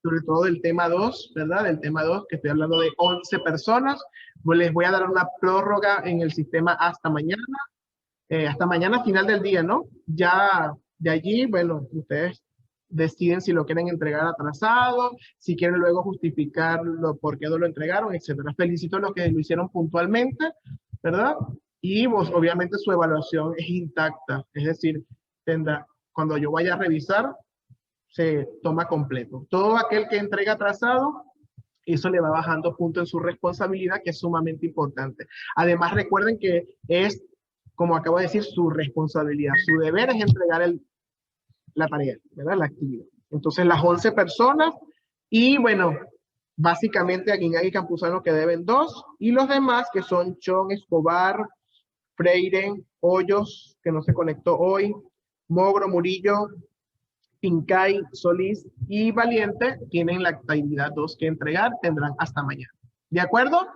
sobre todo del tema 2, ¿verdad? Del tema 2, que estoy hablando de 11 personas. Pues les voy a dar una prórroga en el sistema hasta mañana final del día, ¿no? Ya de allí, bueno, ustedes deciden si lo quieren entregar atrasado, si quieren luego justificar por qué no lo entregaron, etcétera. Felicito a los que lo hicieron puntualmente, ¿verdad? Y pues, obviamente su evaluación es intacta, es decir, cuando yo vaya a revisar, se toma completo. Todo aquel que entrega atrasado, eso le va bajando punto en su responsabilidad, que es sumamente importante. Además, recuerden que es, como acabo de decir, su responsabilidad. Su deber es entregar la tarea, ¿verdad? La actividad. Entonces, las 11 personas, y bueno, básicamente Aguinaldo y Campuzano que deben 2, y los demás que son Chon, Escobar, Freire, Hoyos, que no se conectó hoy, Mogro, Murillo, Pincay, Solís y Valiente tienen la actividad 2 que entregar, tendrán hasta mañana. ¿De acuerdo?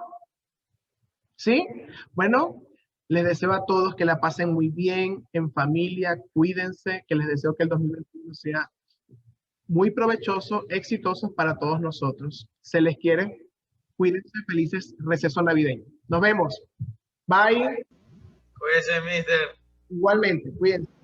¿Sí? Bueno, les deseo a todos que la pasen muy bien, en familia, cuídense, que les deseo que el 2021 sea muy provechoso, exitoso para todos nosotros. Se les quiere, cuídense, felices receso navideño. Nos vemos. Bye. Cuídense, mister. Igualmente, cuídense.